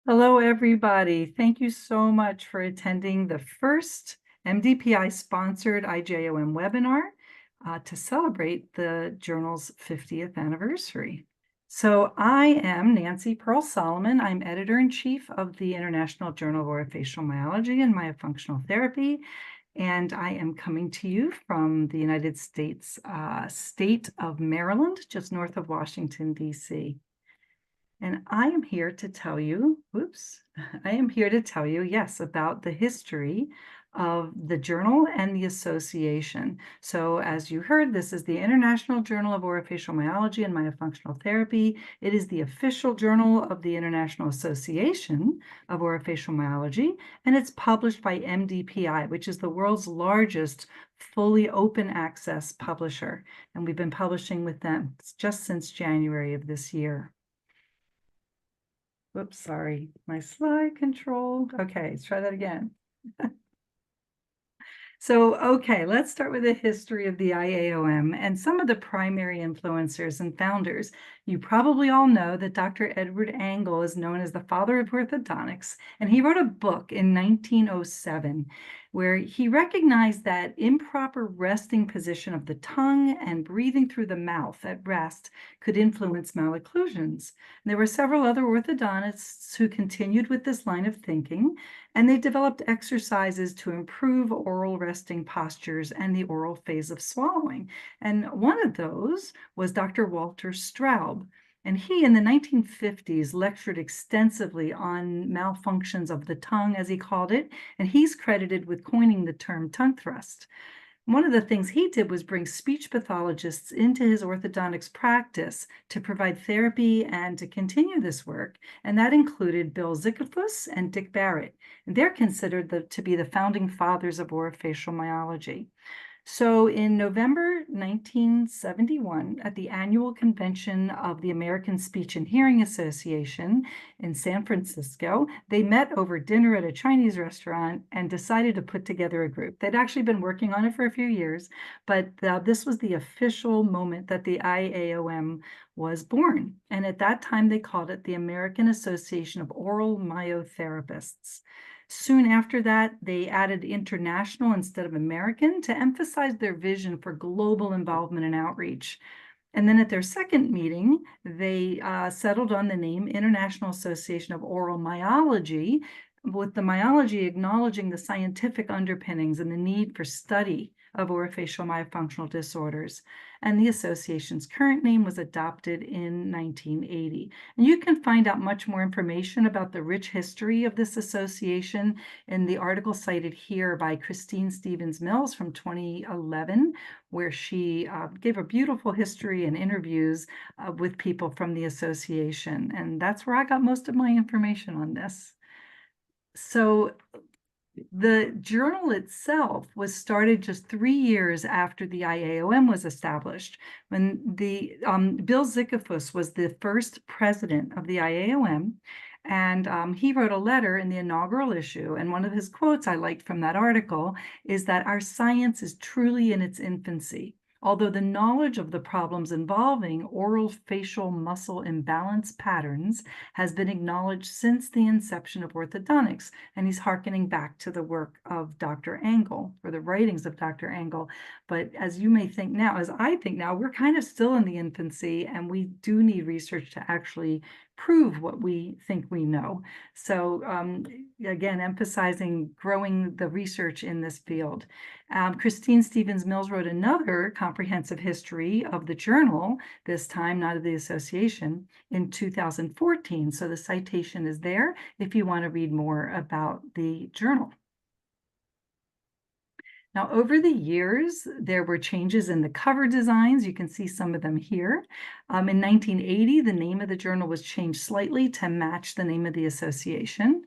Hello, everybody. Thank you so much for attending the first MDPI-sponsored IJOM webinar to celebrate the journal's 50th anniversary. So I am Nancy Pearl Solomon. I'm editor-in-chief of the International Journal of Orofacial Myology and Myofunctional Therapy, and I am coming to you from the United States state of Maryland, just north of Washington, D.C. And I am here to tell you, yes, about the history of the journal and the association. So as you heard, this is the International Journal of Orofacial Myology and Myofunctional Therapy. It is the official journal of the International Association of Orofacial Myology, and it's published by MDPI, which is the world's largest fully open access publisher. And we've been publishing with them just since January of this year. Whoops, sorry, my slide control. Okay, let's try that again. Okay, let's start with the history of the IAOM and some of the primary influencers and founders. You probably all know that Dr. Edward Angle is known as the father of orthodontics, and he wrote a book in 1907 where he recognized that improper resting position of the tongue and breathing through the mouth at rest could influence malocclusions. And there were several other orthodontists who continued with this line of thinking, and they developed exercises to improve oral resting postures and the oral phase of swallowing. And one of those was Dr. Walter Straub. And he, in the 1950s, lectured extensively on malfunctions of the tongue, as he called it, and he's credited with coining the term tongue thrust. One of the things he did was bring speech pathologists into his orthodontics practice to provide therapy and to continue this work, and that included Bill Zickifus and Dick Barrett. And they're considered to be the founding fathers of orofacial myology. So in November 1971, at the annual convention of the American Speech and Hearing Association in San Francisco, they met over dinner at a Chinese restaurant and decided to put together a group. They'd actually been working on it for a few years, but this was the official moment that the IAOM was born. And at that time, they called it the American Association of Oral Myotherapists. Soon after that, they added international instead of American to emphasize their vision for global involvement and outreach. And then at their second meeting, they settled on the name International Association of Oral Myology, with the myology acknowledging the scientific underpinnings and the need for study of orofacial myofunctional disorders. And the association's current name was adopted in 1980. And you can find out much more information about the rich history of this association in the article cited here by Christine Stevens-Mills from 2011, where she gave a beautiful history and interviews with people from the association. And that's where I got most of my information on this. So the journal itself was started just 3 years after the IAOM was established, when the Bill Zickifus was the first president of the IAOM, and he wrote a letter in the inaugural issue. And one of his quotes I liked from that article is that our science is truly in its infancy. Although the knowledge of the problems involving oral facial muscle imbalance patterns has been acknowledged since the inception of orthodontics. And he's hearkening back to the work of Dr. Angle, or the writings of Dr. Angle. But as you may think now, as I think now, we're kind of still in the infancy, and we do need research to actually prove what we think we know. So again, emphasizing growing the research in this field. Christine Stevens-Mills wrote another comprehensive history of the journal, this time not of the association, in 2014. So the citation is there if you want to read more about the journal. Now, over the years, there were changes in the cover designs. You can see some of them here. In 1980, the name of the journal was changed slightly to match the name of the association.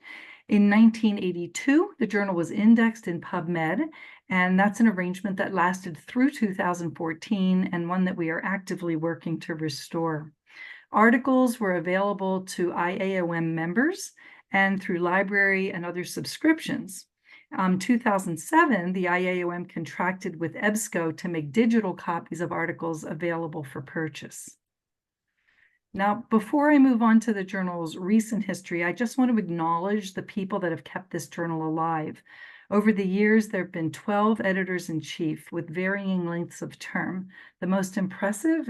In 1982, the journal was indexed in PubMed, and that's an arrangement that lasted through 2014 and one that we are actively working to restore. Articles were available to IAOM members and through library and other subscriptions. 2007, the IAOM contracted with EBSCO to make digital copies of articles available for purchase. Now, before I move on to the journal's recent history, I just want to acknowledge the people that have kept this journal alive. Over the years, there have been 12 editors-in-chief with varying lengths of term. The most impressive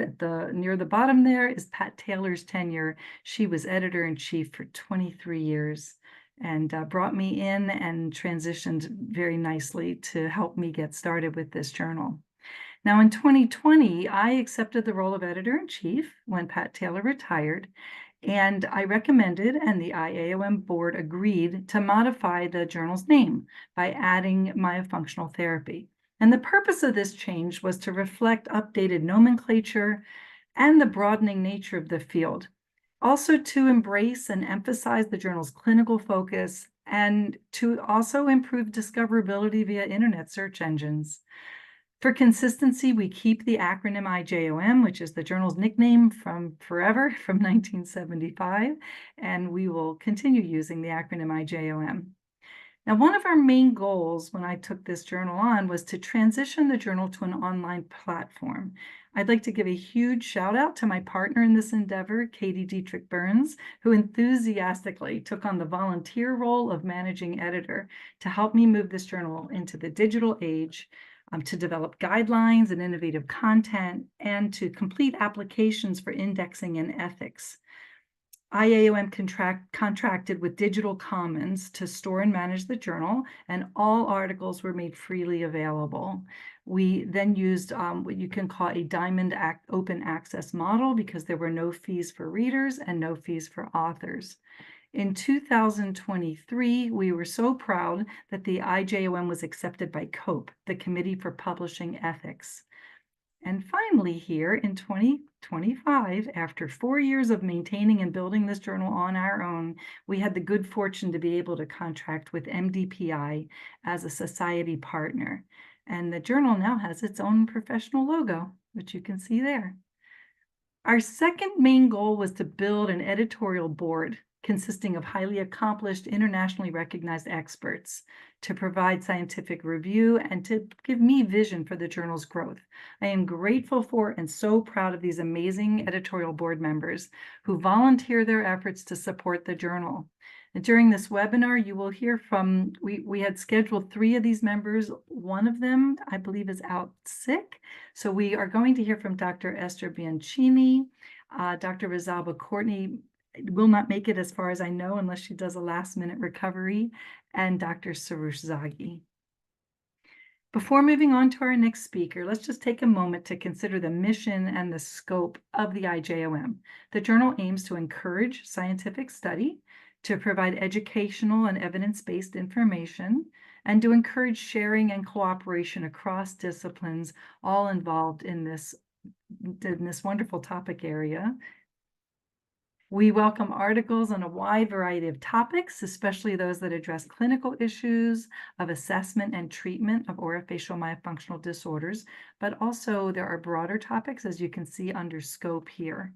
near the bottom there is Pat Taylor's tenure. She was editor-in-chief for 23 years and brought me in and transitioned very nicely to help me get started with this journal. Now, in 2020, I accepted the role of editor-in-chief when Pat Taylor retired, and I recommended, and the IAOM board agreed, to modify the journal's name by adding myofunctional therapy. And the purpose of this change was to reflect updated nomenclature and the broadening nature of the field. Also to embrace and emphasize the journal's clinical focus and to also improve discoverability via internet search engines. For consistency, we keep the acronym IJOM, which is the journal's nickname from forever, from 1975, and we will continue using the acronym IJOM. Now, one of our main goals when I took this journal on was to transition the journal to an online platform. I'd like to give a huge shout out to my partner in this endeavor, Katie Dietrich Burns, who enthusiastically took on the volunteer role of managing editor to help me move this journal into the digital age, to develop guidelines and innovative content, and to complete applications for indexing and ethics. IAOM contracted with Digital Commons to store and manage the journal, and all articles were made freely available. We then used what you can call a Diamond open access model because there were no fees for readers and no fees for authors. In 2023, we were so proud that the IJOM was accepted by COPE, the Committee for Publishing Ethics. And finally here in 2025, after 4 years of maintaining and building this journal on our own, we had the good fortune to be able to contract with MDPI as a society partner. And the journal now has its own professional logo, which you can see there. Our second main goal was to build an editorial board consisting of highly accomplished, internationally recognized experts to provide scientific review and to give me vision for the journal's growth. I am grateful for and so proud of these amazing editorial board members who volunteer their efforts to support the journal. And during this webinar, you will hear from, we had scheduled 3 of these members. One of them, I believe, is out sick. So we are going to hear from Dr. Esther Bianchini. Dr. Rizalba Courtney will not make it as far as I know unless she does a last-minute recovery, and Dr. Soroush Zaghi. Before moving on to our next speaker, let's just take a moment to consider the mission and the scope of the IJOM. The journal aims to encourage scientific study, to provide educational and evidence-based information, and to encourage sharing and cooperation across disciplines, all involved in this wonderful topic area. We welcome articles on a wide variety of topics, especially those that address clinical issues of assessment and treatment of orofacial myofunctional disorders, but also there are broader topics, as you can see under scope here.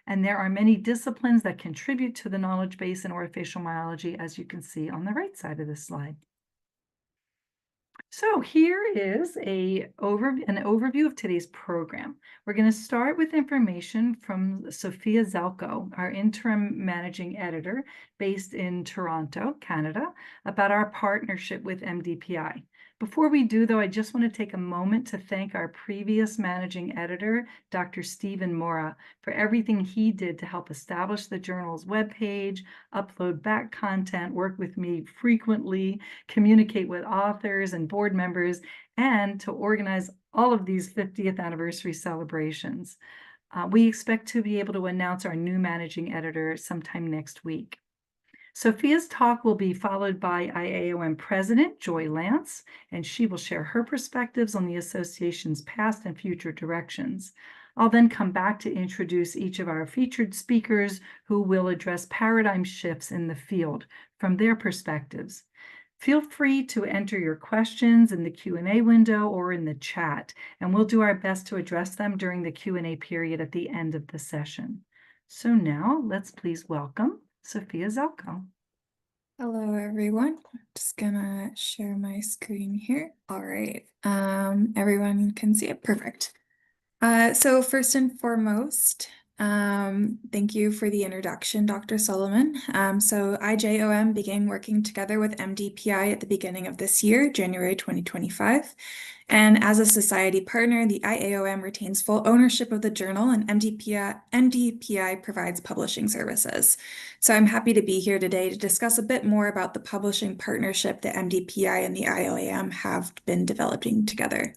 And there are many disciplines that contribute to the knowledge base in orofacial myology, as you can see on the right side of this slide. So here is an overview of today's program. We're going to start with information from Sophia Zelko, our interim managing editor based in Toronto, Canada, about our partnership with MDPI. Before we do, though, I just want to take a moment to thank our previous managing editor, Dr. Stephen Mora, for everything he did to help establish the journal's webpage, upload back content, work with me frequently, communicate with authors and board members, and to organize all of these 50th anniversary celebrations. We expect to be able to announce our new managing editor sometime next week. Sophia's talk will be followed by IAOM President Joy Lance, and she will share her perspectives on the association's past and future directions. I'll then come back to introduce each of our featured speakers who will address paradigm shifts in the field from their perspectives. Feel free to enter your questions in the Q&A window or in the chat, and we'll do our best to address them during the Q&A period at the end of the session. So now let's please welcome Sophia Zelko. Hello, everyone. I'm just gonna share my screen here. All right. Everyone can see it. Perfect. So first and foremost, Thank you for the introduction, Dr. Solomon. So IJOM began working together with MDPI at the beginning of this year, January 2025. And as a society partner, the IAOM retains full ownership of the journal, and MDPI provides publishing services. So I'm happy to be here today to discuss a bit more about the publishing partnership that MDPI and the IAOM have been developing together.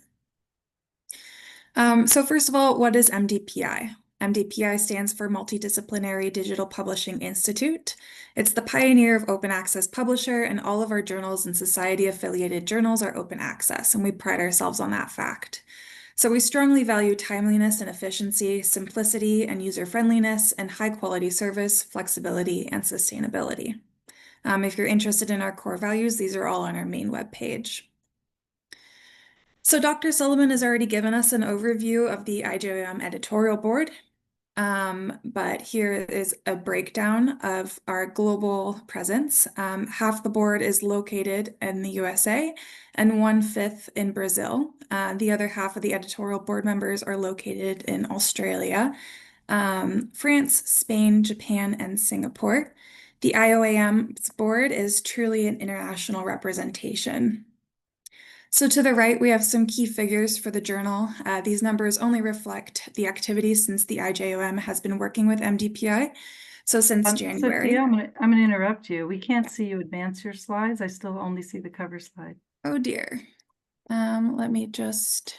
So first of all, what is MDPI? MDPI stands for Multidisciplinary Digital Publishing Institute. It's the pioneer of open access publisher, and all of our journals and society-affiliated journals are open access, and we pride ourselves on that fact. So we strongly value timeliness and efficiency, simplicity and user-friendliness, and high-quality service, flexibility, and sustainability. If you're interested in our core values, these are all on our main webpage. So Dr. Sullivan has already given us an overview of the IJOM editorial board, but here is a breakdown of our global presence. Half the board is located in the USA and 1/5 in Brazil. The other half of the editorial board members are located in Australia, France, Spain, Japan, and Singapore. The IOAM's board is truly an international representation. So to the right, we have some key figures for the journal. These numbers only reflect the activities since the IJOM has been working with MDPI. So since January. Sophia, I'm gonna interrupt you. We can't see you advance your slides. I still only see the cover slide. Oh dear. Let me just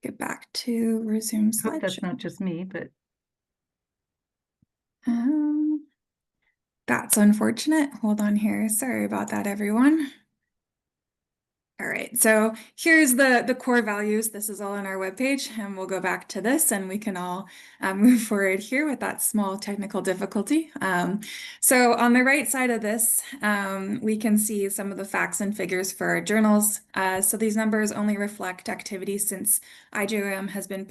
get back to resume I hope that's slideshow. not just me, but That's unfortunate. Hold on here. Sorry about that, everyone. All right, so here's the core values. This is all on our webpage, and we'll go back to this and we can all move forward here with that small technical difficulty. So on the right side of this, we can see some of the facts and figures for our journals. So these numbers only reflect activity since IJOM has been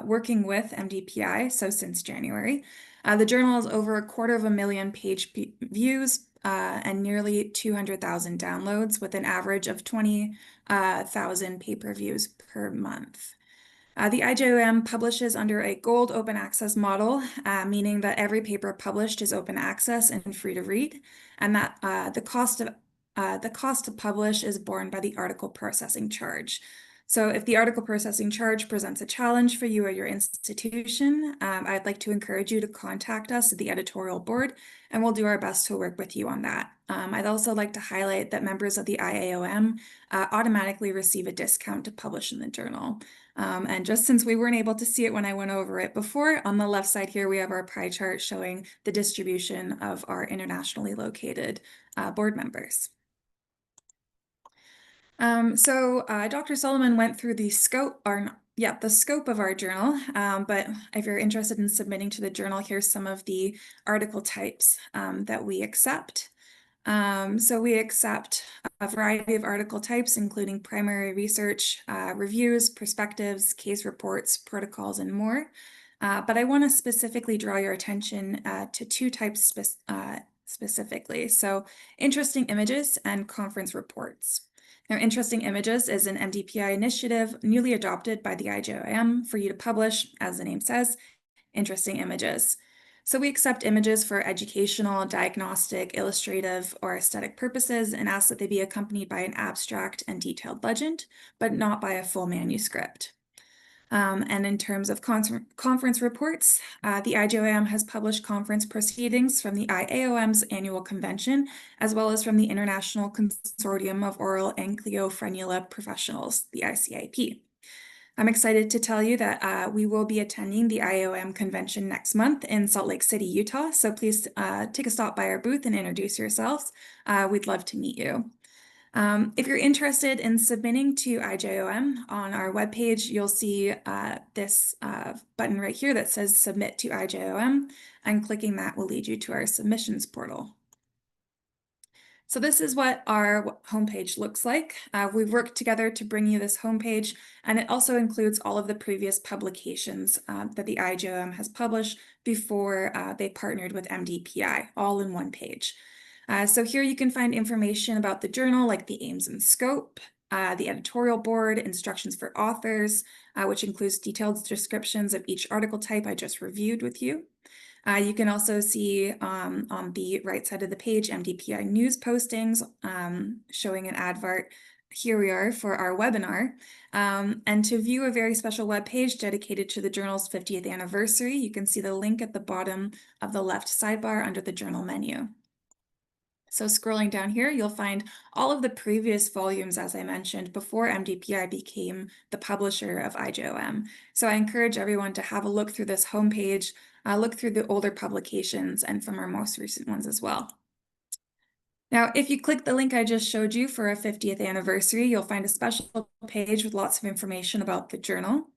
working with MDPI, so since January. The journal has over 250,000 page views, and nearly 200,000 downloads with an average of 20,000 pay-per views per month. The IJOM publishes under a gold open access model, meaning that every paper published is open access and free to read, and that the cost to publish is borne by the article processing charge. So if the article processing charge presents a challenge for you or your institution, I'd like to encourage you to contact us at the editorial board, and we'll do our best to work with you on that. I'd also like to highlight that members of the IAOM automatically receive a discount to publish in the journal. And just since we weren't able to see it when I went over it before, on the left side here, we have our pie chart showing the distribution of our internationally located board members. So Dr. Solomon went through the scope, the scope of our journal, but if you're interested in submitting to the journal, here's some of the article types that we accept. So we accept a variety of article types, including primary research, reviews, perspectives, case reports, protocols, and more. But I want to specifically draw your attention to two types specifically. So interesting images and conference reports. Now, Interesting Images is an MDPI initiative newly adopted by the IJOM for you to publish, as the name says, interesting images. So we accept images for educational, diagnostic, illustrative, or aesthetic purposes and ask that they be accompanied by an abstract and detailed legend, but not by a full manuscript. And in terms of conference reports, the IJOM has published conference proceedings from the IAOM's annual convention, as well as from the International Consortium of Oral and Craniofacial Professionals, the ICIP. I'm excited to tell you that we will be attending the IAOM convention next month in Salt Lake City, Utah. So please take a stop by our booth and introduce yourselves. We'd love to meet you. If you're interested in submitting to IJOM, on our webpage, you'll see this button right here that says Submit to IJOM, and clicking that will lead you to our submissions portal. So this is what our homepage looks like. We've worked together to bring you this homepage, and it also includes all of the previous publications that the IJOM has published before they partnered with MDPI, all in one page. So here you can find information about the journal, like the aims and scope, the editorial board, instructions for authors, which includes detailed descriptions of each article type I just reviewed with you. You can also see on the right side of the page MDPI news postings showing an advert. Here we are for our webinar. And to view a very special web page dedicated to the journal's 50th anniversary, you can see the link at the bottom of the left sidebar under the journal menu. So scrolling down here, you'll find all of the previous volumes, as I mentioned, before MDPI became the publisher of IJOM. So I encourage everyone to have a look through this homepage, look through the older publications and from our most recent ones as well. Now, if you click the link I just showed you for a 50th anniversary, you'll find a special page with lots of information about the journal.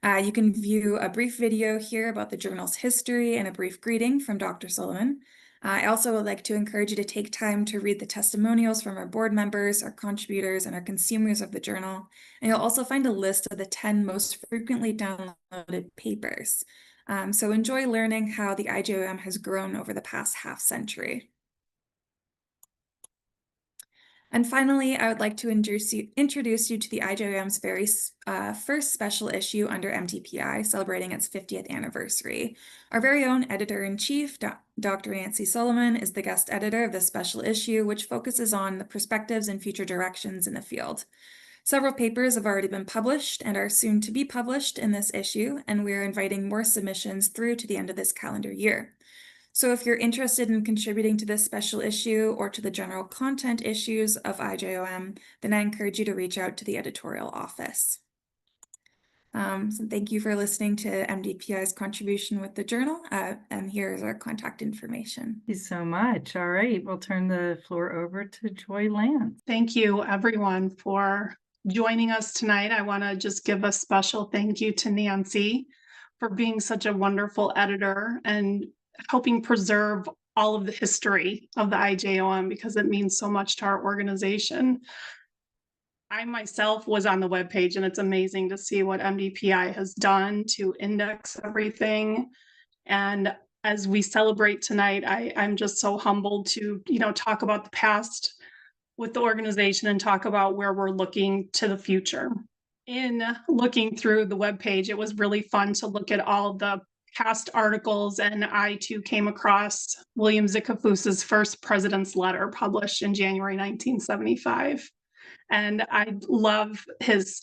You can view a brief video here about the journal's history and a brief greeting from Dr. Solomon. I also would like to encourage you to take time to read the testimonials from our board members, our contributors, and our consumers of the journal. And you'll also find a list of the 10 most frequently downloaded papers. So enjoy learning how the IJOM has grown over the past half century. And finally, I would like to introduce you to the IJOM's very first special issue under MDPI, celebrating its 50th anniversary. Our very own editor-in-chief, Dr. Nancy Solomon, is the guest editor of this special issue, which focuses on the perspectives and future directions in the field. Several papers have already been published and are soon to be published in this issue, and we're inviting more submissions through to the end of this calendar year. So if you're interested in contributing to this special issue or to the general content issues of IJOM, then I encourage you to reach out to the editorial office. So thank you for listening to MDPI's contribution with the journal, and here's our contact information. Thank you so much. All right, we'll turn the floor over to Joy Lance. Thank you, everyone, for joining us tonight. I want to just give a special thank you to Nancy for being such a wonderful editor and helping preserve all of the history of the IJOM, because it means so much to our organization. I myself was on the webpage, and it's amazing to see what MDPI has done to index everything. And as we celebrate tonight, I'm just so humbled to, talk about the past with the organization and talk about where we're looking to the future. In looking through the webpage, it was really fun to look at all of the past articles, and I too came across William Zickafoos's first president's letter published in January 1975. And I love his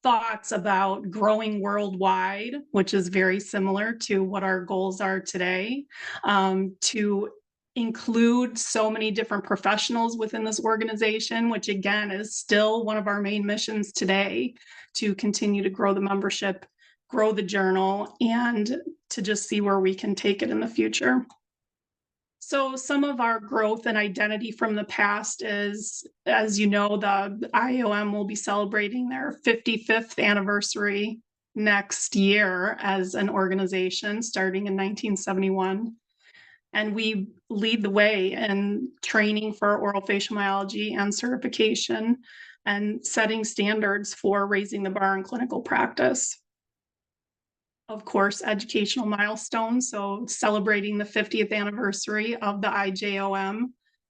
thoughts about growing worldwide, which is very similar to what our goals are today, to include so many different professionals within this organization, which again is still one of our main missions today, to continue to grow the membership, grow the journal, and to just see where we can take it in the future. So some of our growth and identity from the past is, as you know, the IAOM will be celebrating their 55th anniversary next year as an organization, starting in 1971. And we lead the way in training for orofacial myology and certification, and setting standards for raising the bar in clinical practice. Of course, educational milestones. So celebrating the 50th anniversary of the IJOM,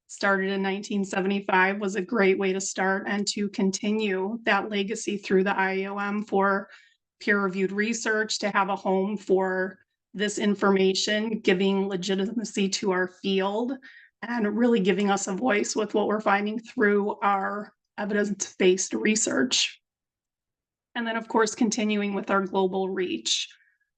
started in 1975, was a great way to start and to continue that legacy through the IAOM for peer-reviewed research, to have a home for this information, giving legitimacy to our field, and really giving us a voice with what we're finding through our evidence-based research. And then, of course, continuing with our global reach.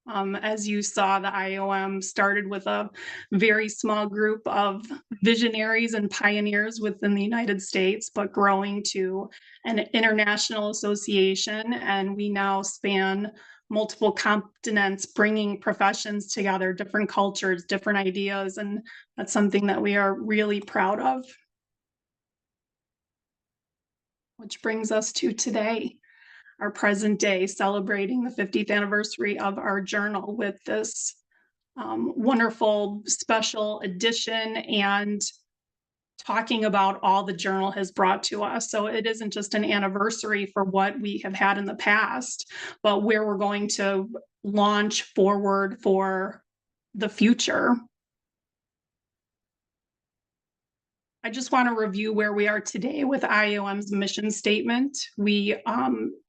As you saw, the IOM started with a very small group of visionaries and pioneers within the United States, but growing to an international association. And we now span multiple continents, bringing professions together, different cultures, different ideas. And that's something that we are really proud of. Which brings us to today, our present day, celebrating the 50th anniversary of our journal with this wonderful special edition, and talking about all the journal has brought to us. So it isn't just an anniversary for what we have had in the past, but where we're going to launch forward for the future. I just want to review where we are today with IAOM's mission statement. We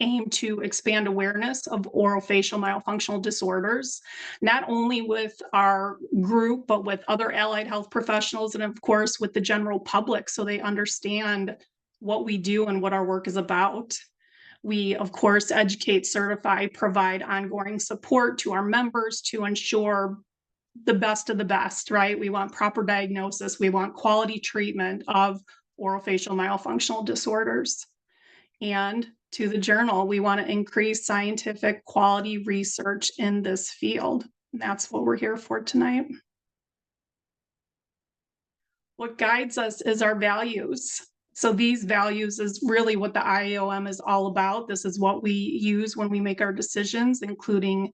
aim to expand awareness of orofacial myofunctional disorders, not only with our group, but with other allied health professionals and, of course, with the general public, so they understand what we do and what our work is about. We, of course, educate, certify, provide ongoing support to our members to ensure the best of the best, right? We want proper diagnosis. We want quality treatment of orofacial myofunctional disorders. And to the journal, we want to increase scientific quality research in this field. And that's what we're here for tonight. What guides us is our values. So these values is really what the IAOM is all about. This is what we use when we make our decisions, including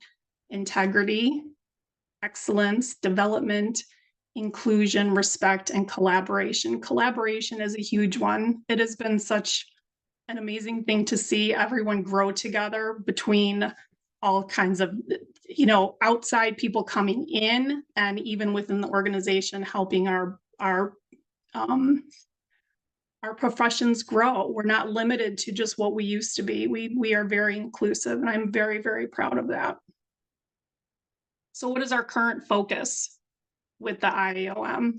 integrity, excellence, development, inclusion, respect, and collaboration. Collaboration is a huge one. It has been such an amazing thing to see everyone grow together between all kinds of, outside people coming in, and even within the organization helping our professions grow. We're not limited to just what we used to be. We are very inclusive, and I'm very, very proud of that. So what is our current focus with the IAOM?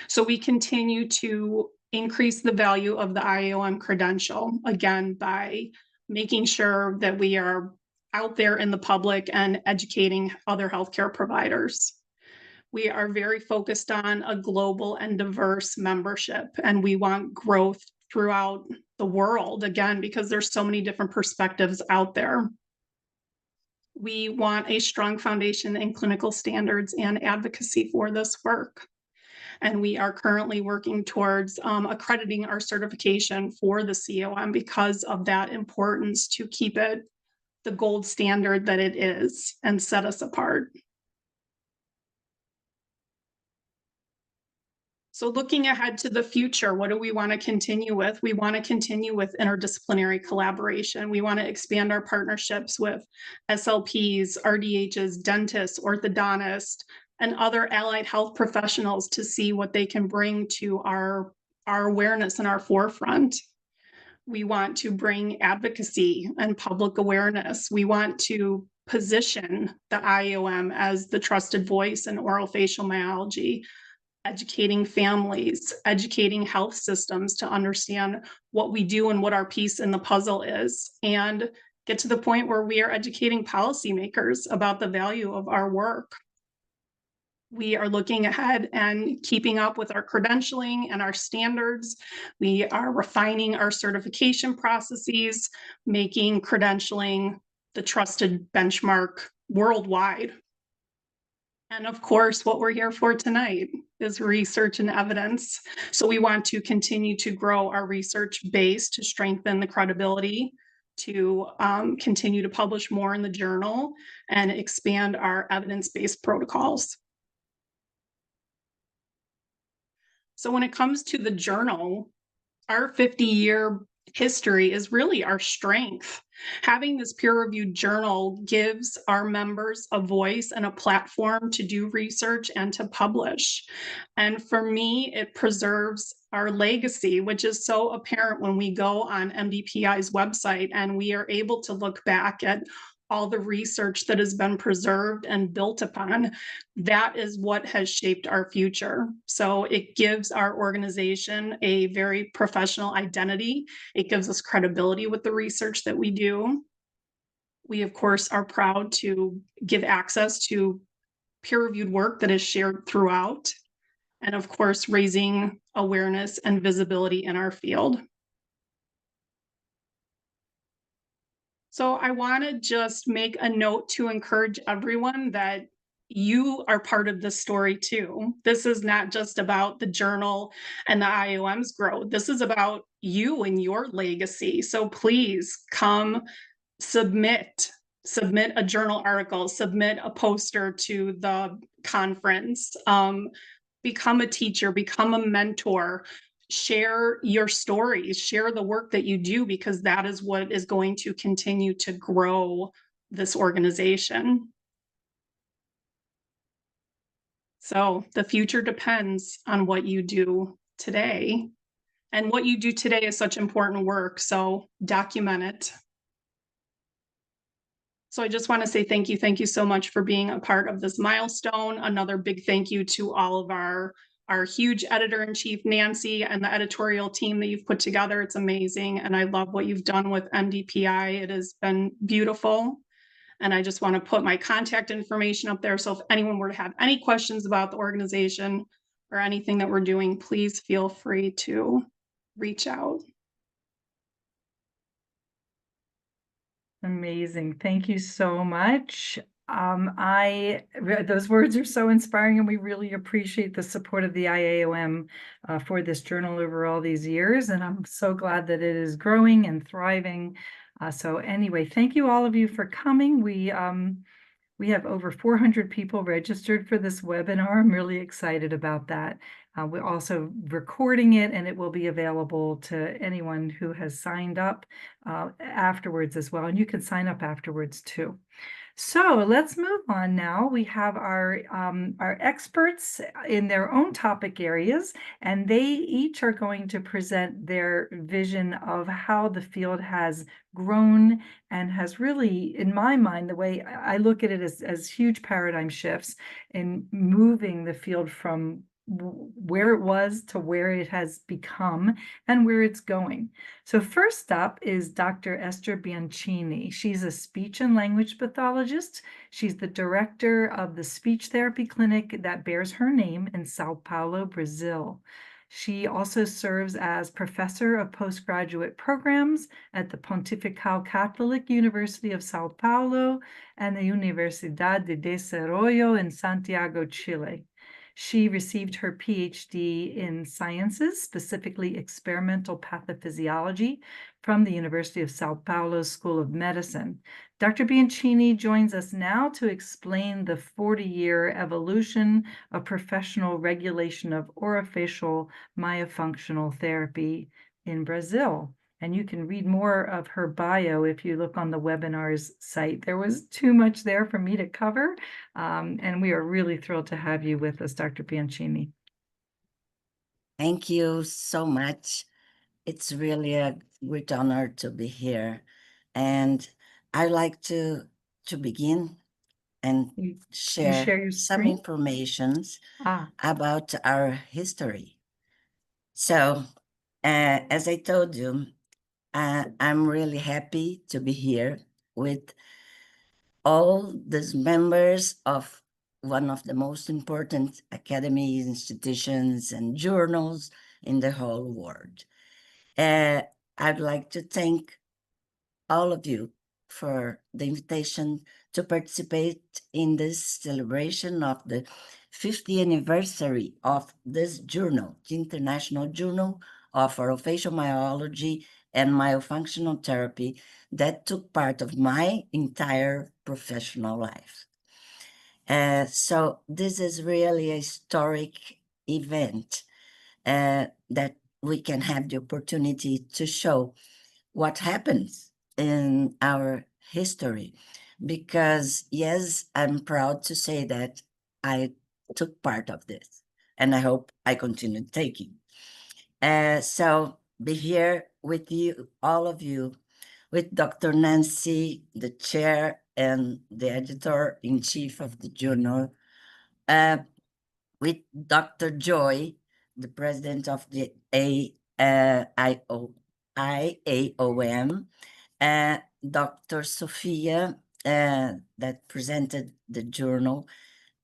So we continue to increase the value of the IAOM credential, again, by making sure that we are out there in the public and educating other healthcare providers. We are very focused on a global and diverse membership, and we want growth throughout the world, again, because there's so many different perspectives out there. We want a strong foundation in clinical standards and advocacy for this work. And we are currently working towards accrediting our certification for the COM because of that importance to keep it the gold standard that it is and set us apart. So looking ahead to the future, what do we want to continue with? We want to continue with interdisciplinary collaboration. We want to expand our partnerships with SLPs, RDHs, dentists, orthodontists, and other allied health professionals to see what they can bring to our awareness and our forefront. We want to bring advocacy and public awareness. We want to position the IAOM as the trusted voice in orofacial myology, educating families, educating health systems to understand what we do and what our piece in the puzzle is, and get to the point where we are educating policymakers about the value of our work. We are looking ahead and keeping up with our credentialing and our standards. We are refining our certification processes, making credentialing the trusted benchmark worldwide. And of course, what we're here for tonight is research and evidence. So we want to continue to grow our research base to strengthen the credibility, to continue to publish more in the journal, and expand our evidence-based protocols. So when it comes to the journal, our 50-year history is really our strength. Having this peer-reviewed journal gives our members a voice and a platform to do research and to publish. And for me, it preserves our legacy, which is so apparent when we go on MDPI's website and we are able to look back at all the research that has been preserved and built upon. That is what has shaped our future. So it gives our organization a very professional identity. It gives us credibility with the research that we do. We, of course, are proud to give access to peer-reviewed work that is shared throughout, and of course, raising awareness and visibility in our field. So I want to just make a note to encourage everyone that you are part of this story too. This is not just about the journal and the IAOM's growth. This is about you and your legacy. So please come submit a journal article, submit a poster to the conference, become a teacher, become a mentor. Share your stories, share the work that you do, because that is what is going to continue to grow this organization. So the future depends on what you do today. And what you do today is such important work, so document it. So I just want to say thank you so much for being a part of this milestone. Another big thank you to all of our huge editor-in-chief, Nancy, and the editorial team that you've put together. It's amazing, and I love what you've done with MDPI. It has been beautiful, and I just want to put my contact information up there, so if anyone were to have any questions about the organization or anything that we're doing, please feel free to reach out. Amazing. Thank you so much. Those words are so inspiring, and we really appreciate the support of the IAOM for this journal over all these years. And I'm so glad that it is growing and thriving. So anyway, thank you all of you for coming. We have over 400 people registered for this webinar. I'm really excited about that. We're also recording it, and it will be available to anyone who has signed up afterwards as well. And you can sign up afterwards too. So let's move on now. We have our experts in their own topic areas, and they each are going to present their vision of how the field has grown and has really, in my mind, the way I look at it as huge paradigm shifts in moving the field from where it was to where it has become and where it's going. So first up is Dr. Esther Bianchini. She's a speech and language pathologist. She's the director of the speech therapy clinic that bears her name in Sao Paulo, Brazil. She also serves as professor of postgraduate programs at the Pontifical Catholic University of Sao Paulo and the Universidad de Desarrollo in Santiago, Chile. She received her PhD in sciences, specifically experimental pathophysiology, from the University of Sao Paulo School of Medicine. Dr. Bianchini joins us now to explain the 40-year evolution of professional regulation of orofacial myofunctional therapy in Brazil. And you can read more of her bio if you look on the webinars site. There was too much there for me to cover, and we are really thrilled to have you with us, Dr. Bianchini. Thank you so much. It's really a great honor to be here. And I'd like to begin and You share your some screen? information Ah, about our history. So, as I told you, I'm really happy to be here with all these members of one of the most important academies, institutions, and journals in the whole world. I'd like to thank all of you for the invitation to participate in this celebration of the 50th anniversary of this journal, the International Journal of Orofacial Myology and Myofunctional Therapy, that took part of my entire professional life. So this is really a historic event that we can have the opportunity to show what happens in our history. Because yes, I'm proud to say that I took part of this, and I hope I continue taking. So be here with you, all of you, with Dr. Nancy, the chair and the editor-in-chief of the journal, with Dr. Joy, the president of the IAOM, Dr. Sophia, that presented the journal,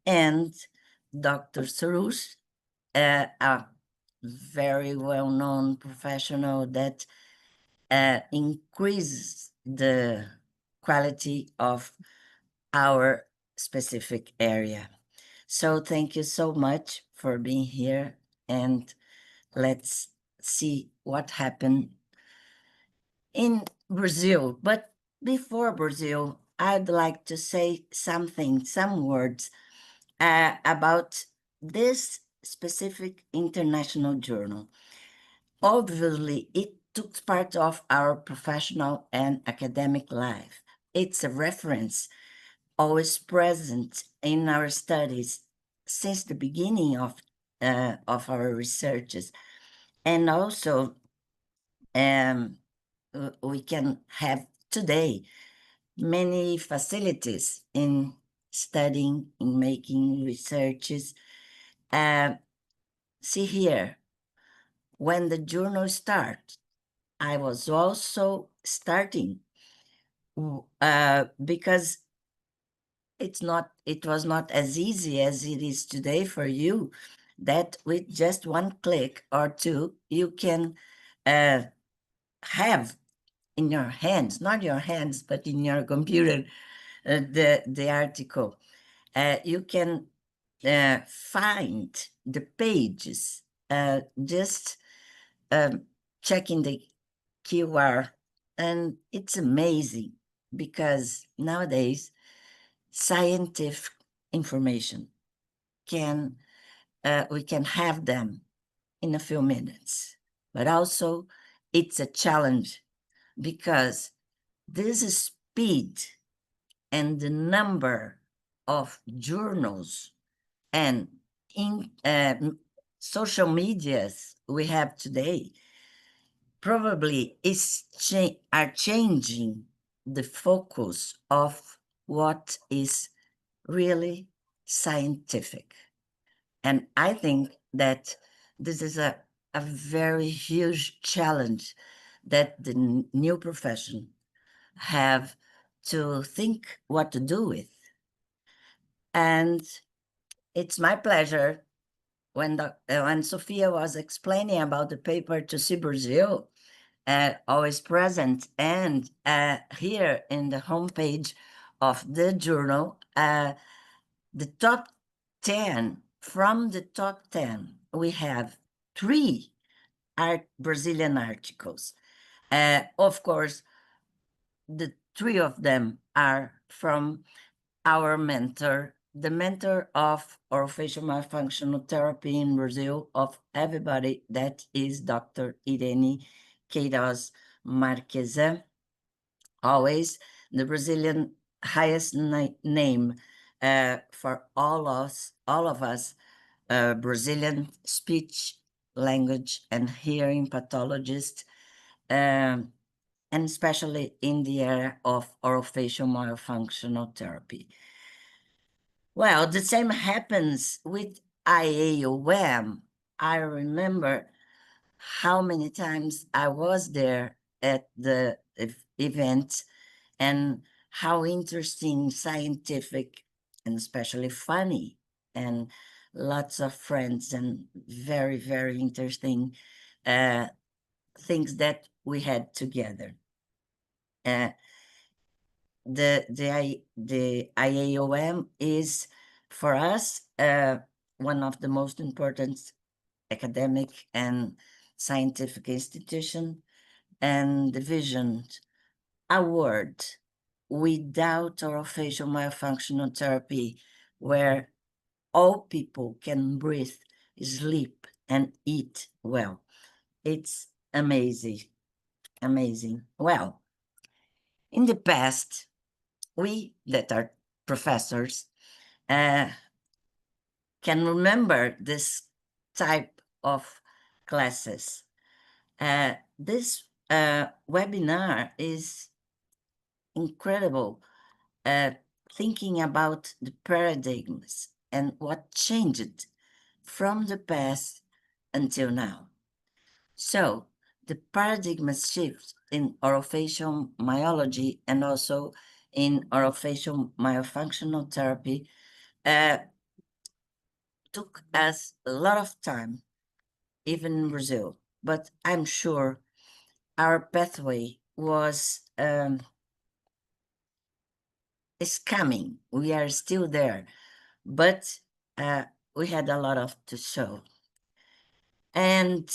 and Dr. Soroush, a very well-known professional that increases the quality of our specific area. So thank you so much for being here, and let's see what happened in Brazil. But before Brazil, I'd like to say some words about this specific international journal. Obviously, it took part of our professional and academic life. It's a reference always present in our studies since the beginning of our researches. And also, we can have today many facilities in studying, in making researches. See here, when the journal started, I was also starting because it was not as easy as it is today for you, that with just one click or two, you can have in your hands, not your hands, but in your computer, the article. You can find the pages, just checking the QR. And it's amazing because nowadays scientific information can we can have them in a few minutes. But also it's a challenge because this speed and the number of journals and in social medias we have today probably are changing the focus of what is really scientific. And I think that this is a very huge challenge that the new profession have to think what to do with. And it's my pleasure when Sophia was explaining about the paper to see Brazil, always present, and here in the homepage of the journal, the top 10, from the top 10, we have 3 Brazilian articles. Of course, the 3 of them are from our mentor, the mentor of orofacial myofunctional therapy in Brazil, of everybody, that is Dr. Irene Queiroz Marquesa, always the Brazilian highest name for all of us, Brazilian speech, language, and hearing pathologists, and especially in the area of orofacial myofunctional therapy. Well, the same happens with IAOM. I remember how many times I was there at the event and how interesting, scientific, and especially funny, and lots of friends and very, very interesting things that we had together. The IAOM is, for us, one of the most important academic and scientific institution, and the Vision Award. Without orofacial myofunctional therapy, where all people can breathe, sleep, and eat well. It's amazing, amazing. Well, in the past, we that are professors can remember this type of classes. This webinar is incredible, thinking about the paradigms and what changed from the past until now. So the paradigm shift in orofacial myology and also in orofacial myofunctional therapy took us a lot of time, even in Brazil, but I'm sure our pathway is coming. We are still there, but we had a lot of to show. And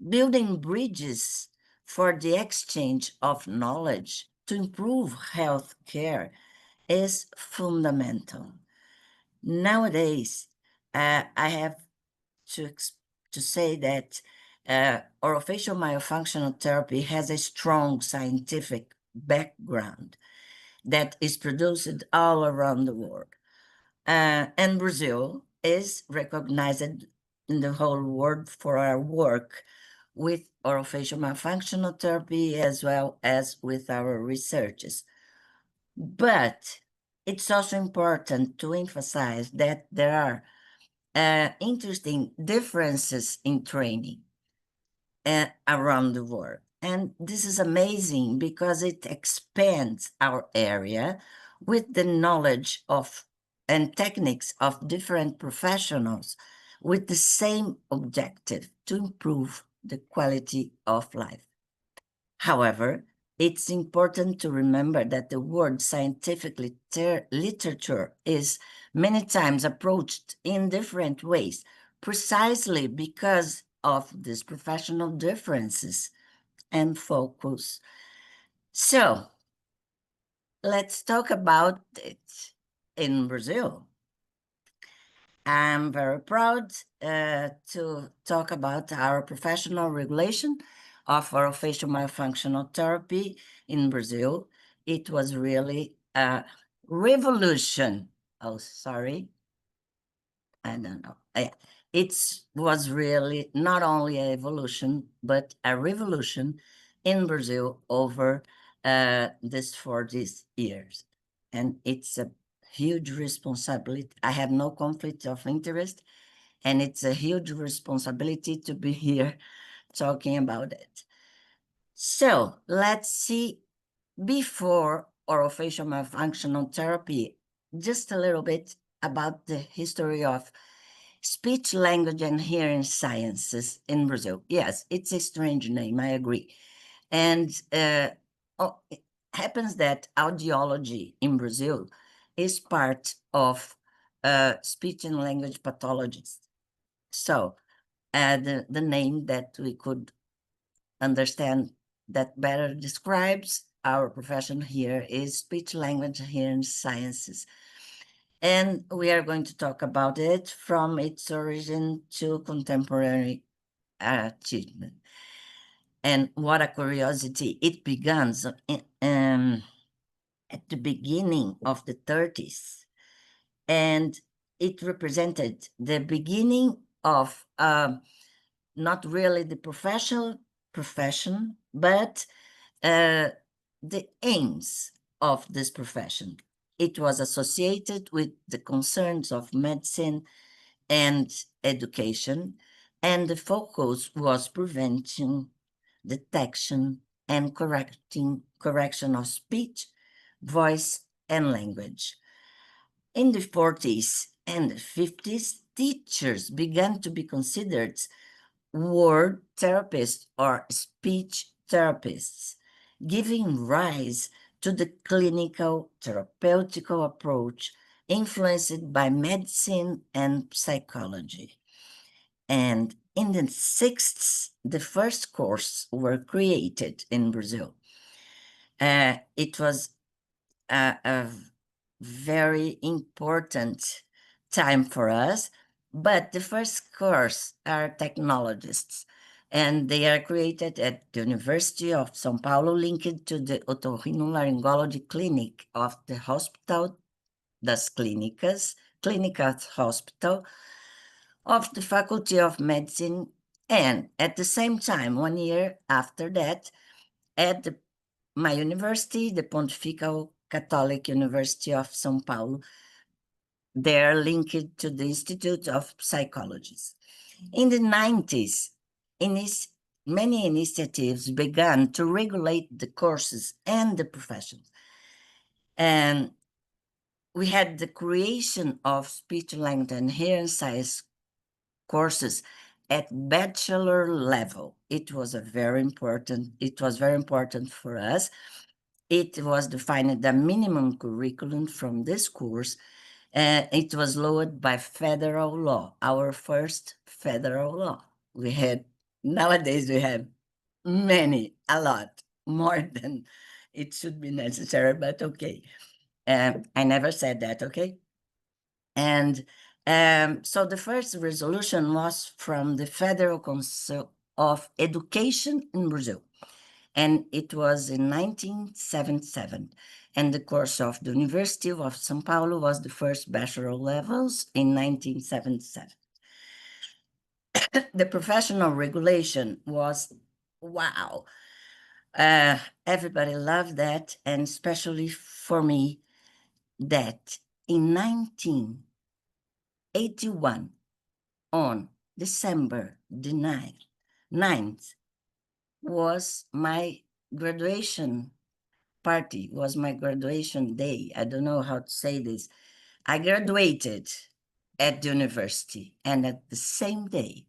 building bridges for the exchange of knowledge to improve health care is fundamental. Nowadays, I have to say that orofacial myofunctional therapy has a strong scientific background that is produced all around the world. And Brazil is recognized in the whole world for our work with orofacial myofunctional therapy as well as with our researches. But it's also important to emphasize that there are interesting differences in training around the world. And this is amazing because it expands our area with the knowledge of and techniques of different professionals with the same objective to improve the quality of life. However, it's important to remember that the word scientific literature is many times approached in different ways, precisely because of these professional differences and focus. So, let's talk about it in Brazil. I'm very proud to talk about our professional regulation of orofacial myofunctional therapy in Brazil. It was really a revolution. Oh, sorry. I don't know. It was really not only an evolution, but a revolution in Brazil over these 40 years. And it's a huge responsibility. I have no conflict of interest, and it's a huge responsibility to be here talking about it. So let's see, before orofacial myofunctional therapy, just a little bit about the history of speech, language, and hearing sciences in Brazil. Yes, it's a strange name, I agree. And it happens that audiology in Brazil is part of speech and language pathologists. So the name that we could understand that better describes our profession here is speech, language, hearing sciences. And we are going to talk about it from its origin to contemporary achievement. And what a curiosity, it begins at the beginning of the 30s. And it represented the beginning of not really the profession, but the aims of this profession. It was associated with the concerns of medicine and education, and the focus was prevention, detection, and correction of speech, voice, and language. In the 40s and the 50s, teachers began to be considered word therapists or speech therapists, giving rise to the clinical therapeutical approach influenced by medicine and psychology. And in the 60s, the first courses were created in Brazil. It was a very important time for us, but the first course are technologists, and they are created at the University of São Paulo, linked to the otorrinolaryngology clinic of the Hospital das Clínicas, Clínicas Hospital of the Faculty of Medicine, and at the same time, 1 year after that, at my university, the Pontifical Catholic University of São Paulo, they're linked to the Institute of Psychology. In the 90s, many initiatives began to regulate the courses and the professions. And we had the creation of speech, language, and hearing science courses at bachelor level. It was very important for us. It was defined the minimum curriculum from this course. It was lowered by federal law, our first federal law. Nowadays we have a lot, more than it should be necessary, but okay. I never said that, okay? And so the first resolution was from the Federal Council of Education in Brazil. And it was in 1977. And the course of the University of São Paulo was the first bachelor levels in 1977. the professional regulation was, wow. Everybody loved that, and especially for me, that in 1981, on December the 9th, was my graduation party, was my graduation day. I don't know how to say this. I graduated at the university, and at the same day,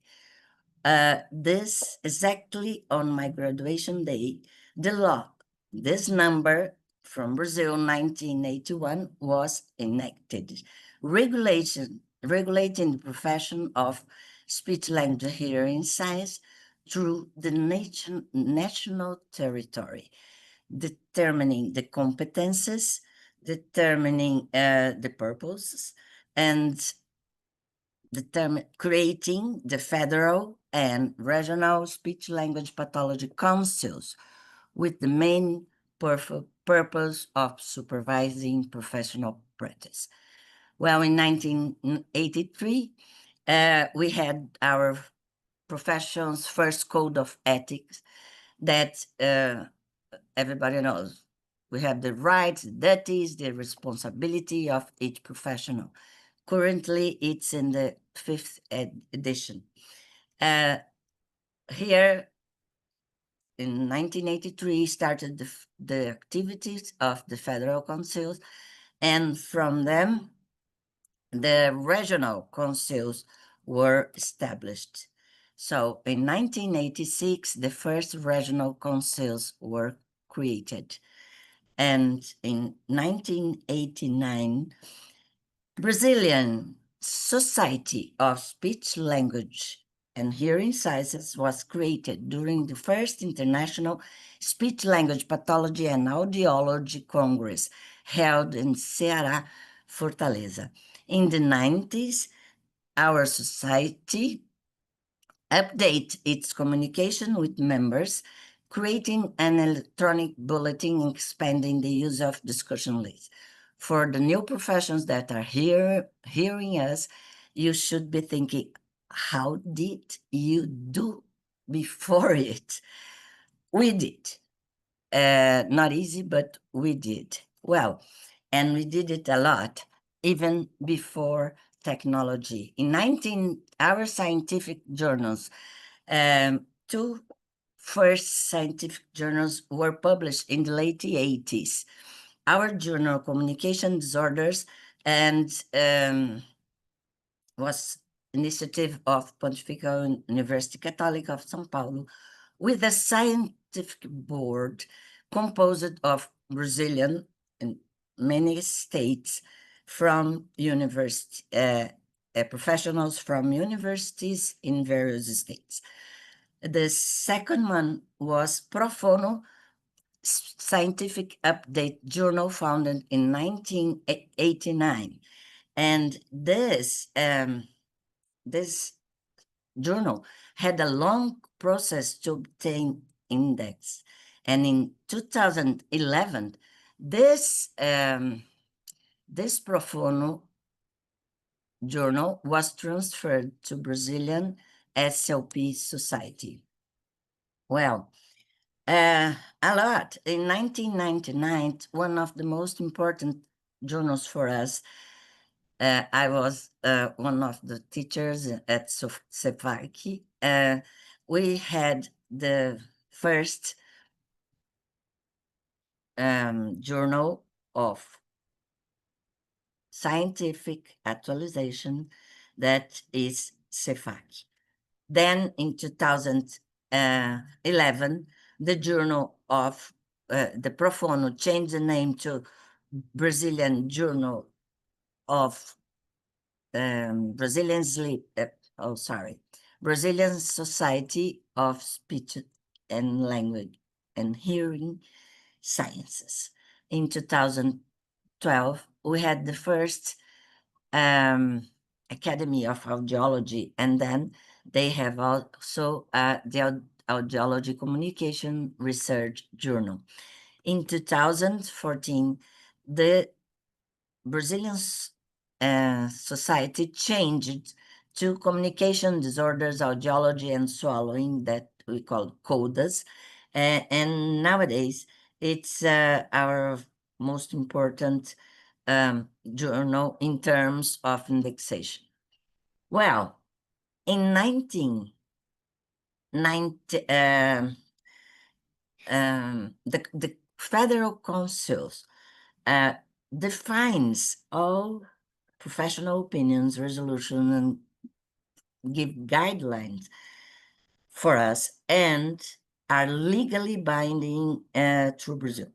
this exactly on my graduation day, the law, this number from Brazil, 1981, was enacted. Regulating the profession of speech language hearing science through the national territory, determining the competences, determining the purposes, and creating the federal and regional speech language pathology councils with the main purpose of supervising professional practice. Well, in 1983, we had our profession's first code of ethics that everybody knows. We have the rights, the duties, the responsibility of each professional. Currently, it's in the 5th edition. Here, in 1983, started the activities of the federal councils, and from them, the regional councils were established. So in 1986, the first regional councils were created. And in 1989, Brazilian Society of Speech Language and Hearing Sciences was created during the first International Speech Language Pathology and Audiology Congress held in Ceará, Fortaleza. In the 90s, our society updated its communication with members, creating an electronic bulletin expanding the use of discussion lists. For the new professions that are hearing us, you should be thinking, how did you do before it? We did. Not easy, but we did. Well, and we did it a lot, even before technology. In our scientific journals, two first scientific journals were published in the late 80s. Our journal, Communication Disorders, and was initiative of Pontifical University Catholic of São Paulo, with a scientific board composed of Brazilian and many states from university professionals from universities in various states. The second one was Pro Fono Scientific Update Journal, founded in 1989. And this journal had a long process to obtain index. And in 2011, this Pro Fono journal was transferred to Brazilian SLP Society. Well, a lot. In 1999, one of the most important journals for us, I was one of the teachers at Cefac. We had the first journal of scientific actualization, that is Cefac. Then in 2011, the journal of the Pro Fono changed the name to Brazilian Journal of Brazilian Society of Speech and Language and Hearing Sciences. In 2012, we had the first Academy of Audiology, and then they have also the Audiology Communication Research Journal. In 2014, the Brazilian society changed to communication disorders, audiology, and swallowing that we call CODAs. And nowadays, it's our most important journal in terms of indexation. Well, in 1990, the Federal Councils defines all professional opinions, resolution, and give guidelines for us and are legally binding through Brazil.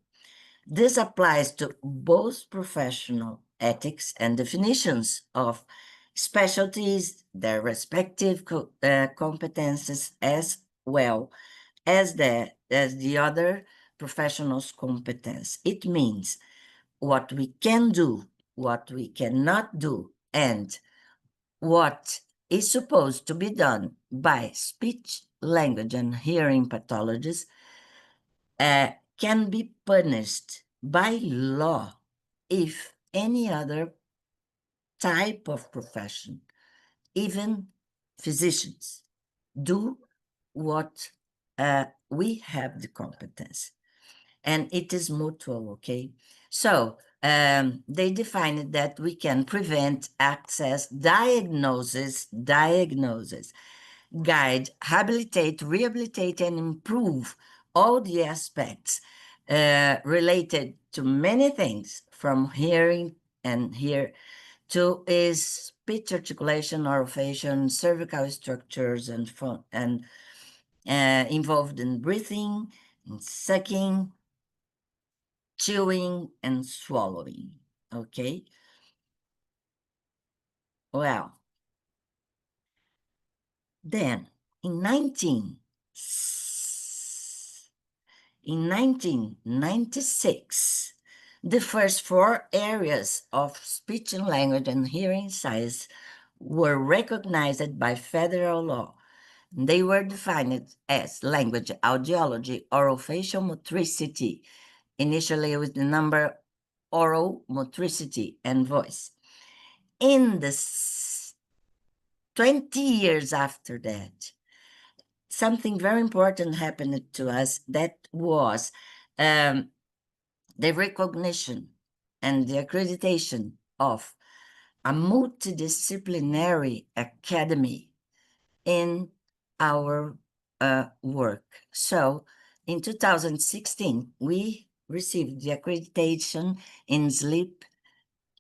This applies to both professional ethics and definitions of specialties, their respective competences, as well as the other professionals' competence. It means what we can do, what we cannot do, and what is supposed to be done by speech, language, and hearing pathologists can be punished by law if any other type of profession, even physicians, do what we have the competence. And it is mutual, okay? So they defined that we can prevent, access, diagnosis, guide, habilitate, rehabilitate, and improve all the aspects related to many things, from hearing and here to is speech articulation, orofacial, cervical structures, and involved in breathing, in sucking, chewing, and swallowing. Okay. Well, then in 1996, the first 4 areas of speech and language and hearing science were recognized by federal law. They were defined as language, audiology, orofacial motricity, initially with the number oral motricity and voice. In the 20 years after that, something very important happened to us. That was the recognition and the accreditation of a multidisciplinary academy in our work. So in 2016, we received the accreditation in sleep,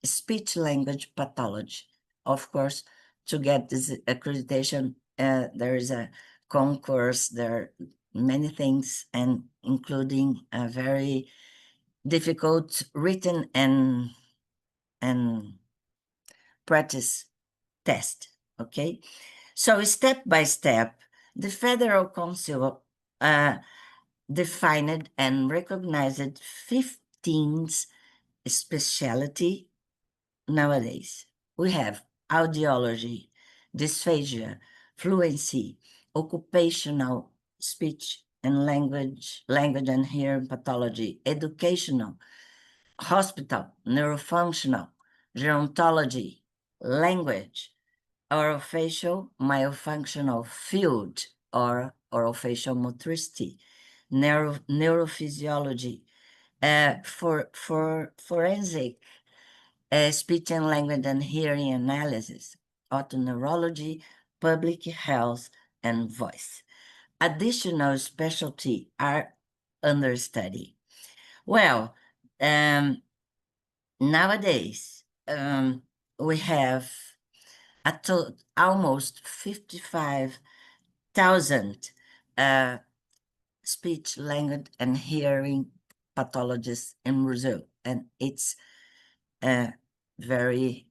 speech language pathology. Of course, to get this accreditation, there is a concourse, there are many things, and including a very difficult written and practice test, okay? So step by step, the Federal Council defined and recognized 15 specialty nowadays. We have audiology, dysphagia, fluency, occupational speech and language and hearing pathology, educational, hospital, neurofunctional, gerontology, language, orofacial myofunctional field or orofacial motricity, neurophysiology, for forensic speech and language and hearing analysis, otoneurology, public health, and voice. Additional specialty are under study. Well, nowadays, we have almost 55,000 speech, language, and hearing pathologists in Brazil, and it's very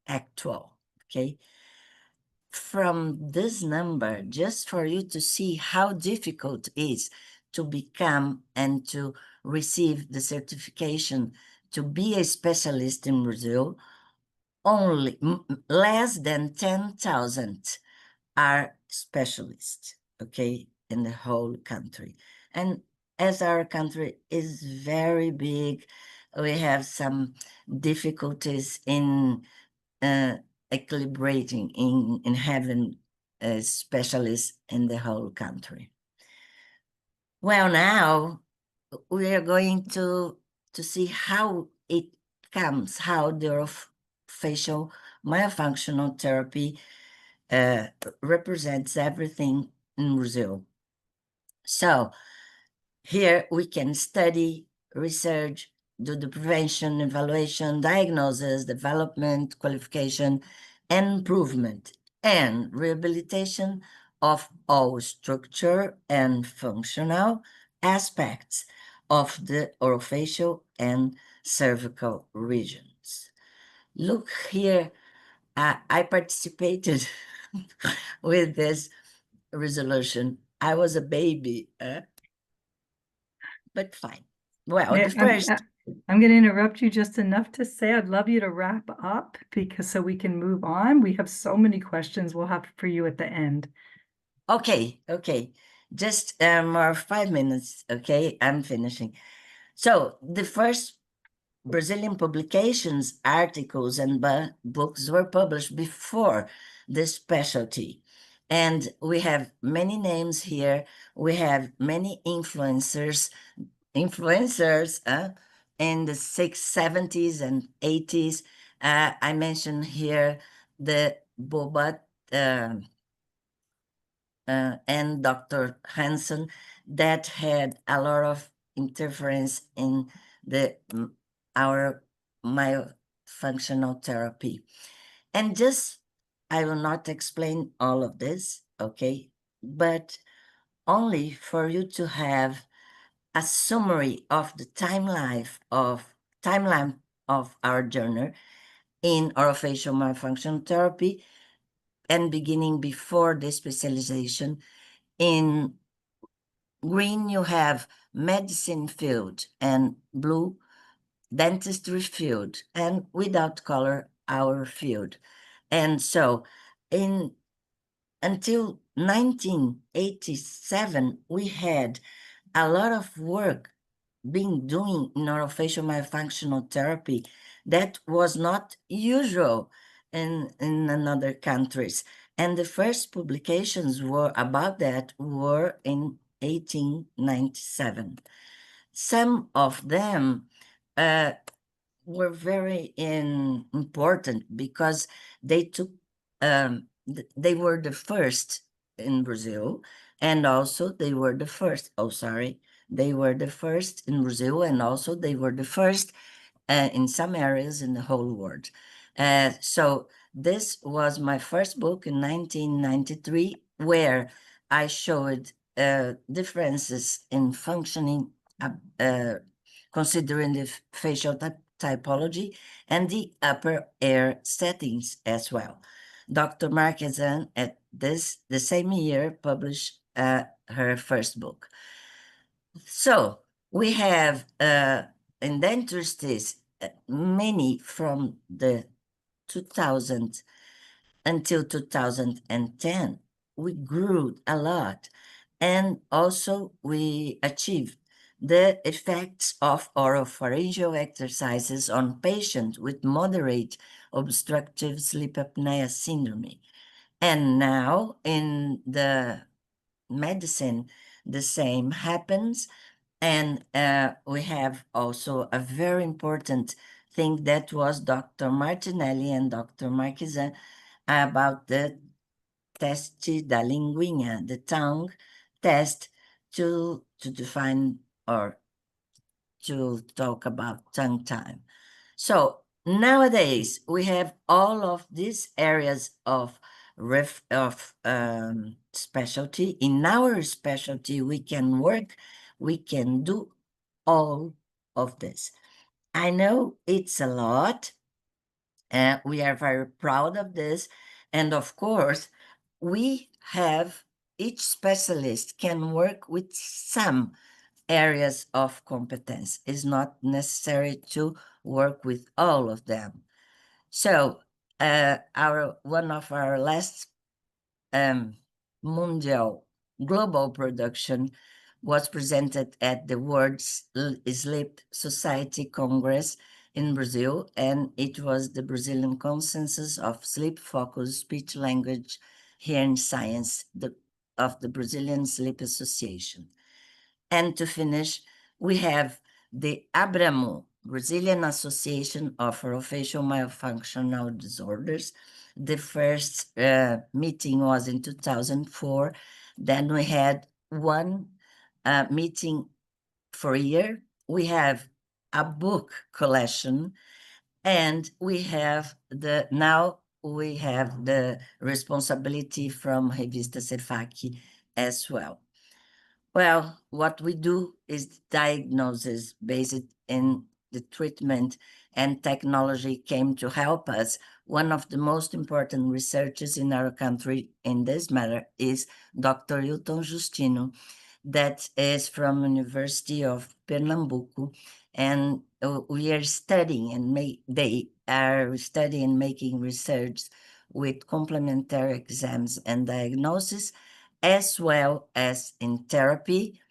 actual, okay? From this number, just for you to see how difficult it is to become and to receive the certification to be a specialist in Brazil, only less than 10,000 are specialists, okay, in the whole country. And as our country is very big, we have some difficulties in equilibrating in having specialists in the whole country. Well, now we are going to see how it comes, how the orofacial myofunctional therapy represents everything in Brazil. So here we can study, research, do the prevention, evaluation, diagnosis, development, qualification, and improvement, and rehabilitation of all structure and functional aspects of the orofacial and cervical regions. Look here, I participated with this resolution. I was a baby, but fine. Well, Yeah, the first. I'm going to interrupt you just enough to say I'd love you to wrap up because so we can move on. We have so many questions we'll have for you at the end. Okay. Just more 5 minutes. Okay, I'm finishing. So the first Brazilian publications, articles, and books were published before this specialty. And we have many names here. We have many influencers in the 70s and 80s. I mentioned here the Bobat and Dr. Hansen that had a lot of interference in our myofunctional therapy. And just, I will not explain all of this, okay? But only for you to have a summary of the timeline of our journey in orofacial myofunctional therapy, and beginning before the specialization. In green, you have medicine field, and blue, dentistry field, and without color, our field. And so until 1987, we had a lot of work being doing in orofacial myofunctional therapy that was not usual in other countries. And the first publications about that were in 1897. Some of them were very important because they they were the first in Brazil, and also they were the first, they were the first in Brazil, and also they were the first in some areas in the whole world. So this was my first book in 1993, where I showed differences in functioning, considering the facial typology and the upper air settings as well. Dr. Marquezan at the same year published her first book. So we have in dentistry many from the 2000 until 2010. We grew a lot, and also we achieved the effects of oropharyngeal exercises on patients with moderate obstructive sleep apnea syndrome. And now in the medicine, the same happens. And we have also a very important thing that was Dr. Martinelli and Dr. Marquezan about the teste da linguinha, the tongue test to define or to talk about tongue time. So nowadays we have all of these areas of specialty. In our specialty, we can work, we can do all of this. I know it's a lot, and we are very proud of this. And of course, we have, each specialist can work with some areas of competence. It's not necessary to work with all of them. So one of our last Mundial global production was presented at the World Sleep Society Congress in Brazil, and it was the Brazilian Consensus of Sleep Focus Speech Language Hearing Science of the Brazilian Sleep Association. And to finish, we have the ABRAMU, Brazilian Association of Orofacial Myofunctional Disorders. The first meeting was in 2004. Then we had one meeting for a year. We have a book collection, and we have now we have the responsibility from Revista Cefac as well. Well, what we do is diagnosis based in the treatment, and technology came to help us. One of the most important researchers in our country in this matter is Dr. Hilton Justino, that is from University of Pernambuco, and we are studying and they are studying making research with complementary exams and diagnosis, as well as in therapy,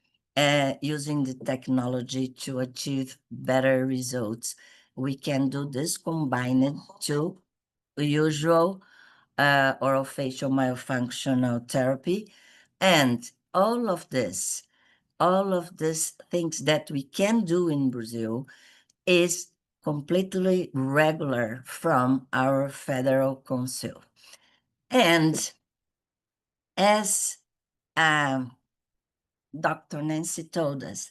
using the technology to achieve better results. We can do this combined to usual orofacial myofunctional therapy, and all of these things that we can do in Brazil is completely regular from our federal council. And as Dr. Nancy told us,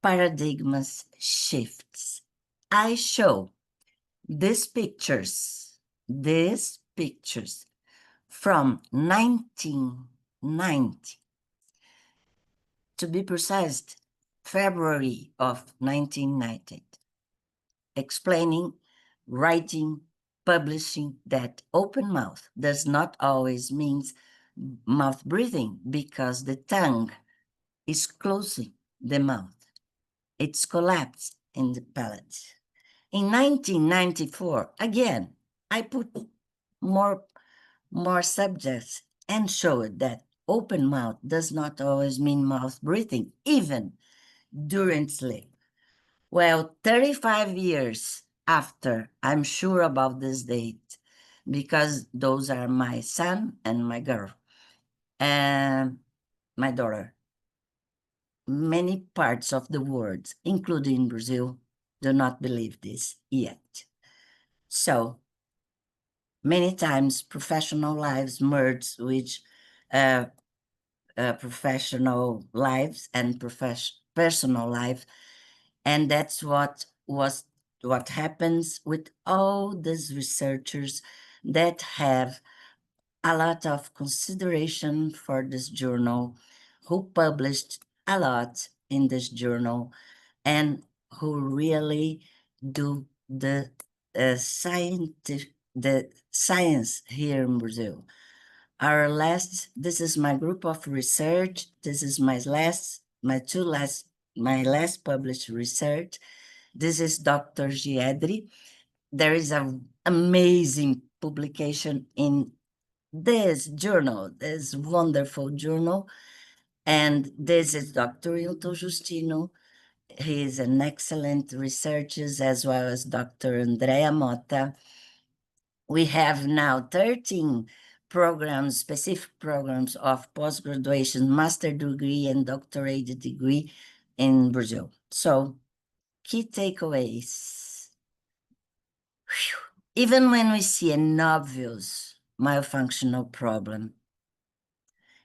paradigms shifts. I show these pictures from 1990, to be precise, February of 1990, explaining, writing, publishing that open mouth does not always mean mouth breathing, because the tongue is closing the mouth. It's collapsed in the palate. In 1994, again, I put more subjects and showed that open mouth does not always mean mouth breathing, even during sleep. Well, 35 years after, I'm sure about this date, because those are my son and my girl, and my daughter. Many parts of the world, including Brazil, do not believe this yet. So many times professional lives merge with professional lives and personal life, and that's what happens with all these researchers that have a lot of consideration for this journal, who published a lot in this journal, and who really do the science here in Brazil. This is my group of research. This is my last published research. This is Dr. Giedri. There is an amazing publication in this journal, this wonderful journal. And this is Dr. Hilton Justino. He is an excellent researcher, as well as Dr. Andrea Mota. We have now 13 programs, specific programs of post-graduation, master degree, and doctorate degree in Brazil. So, key takeaways. Even when we see an obvious myofunctional problem,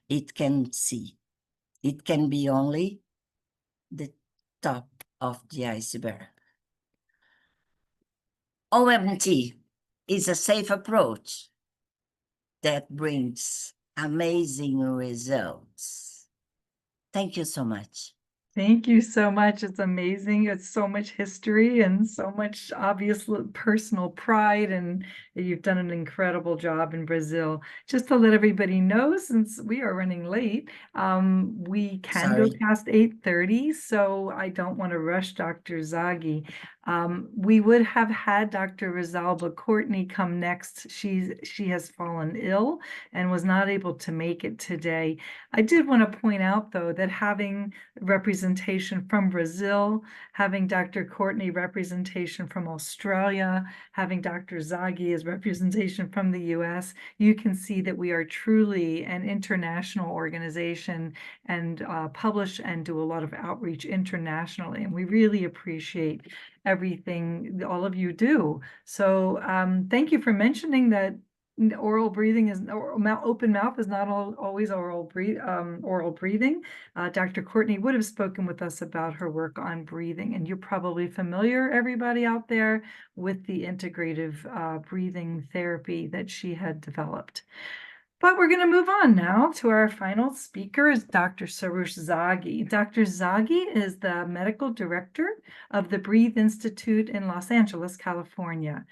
it can be only the top of the iceberg. OMT is a safe approach that brings amazing results. Thank you so much. Thank you so much. It's amazing. It's so much history and so much obvious personal pride, and you've done an incredible job in Brazil. Just to let everybody know, since we are running late, we can go Sorry. past 8:30, so I don't want to rush Dr. Zaghi. We would have had Dr. Rosalba Courtney come next. She has fallen ill and was not able to make it today. I did want to point out, though, that having representation from Brazil, having Dr. Courtney representation from Australia, having Dr. Zaghi as representation from the US, you can see that we are truly an international organization and publish and do a lot of outreach internationally. And we really appreciate everything all of you do. So thank you for mentioning that oral breathing is, or open mouth is not always oral breathing. Dr. Courtney would have spoken with us about her work on breathing, and you're probably familiar, everybody out there, with the integrative breathing therapy that she had developed. But we're going to move on now to our final speaker, is Dr. Soroush Zaghi. Dr. Zaghi is the medical director of the Breathe Institute in Los Angeles, California.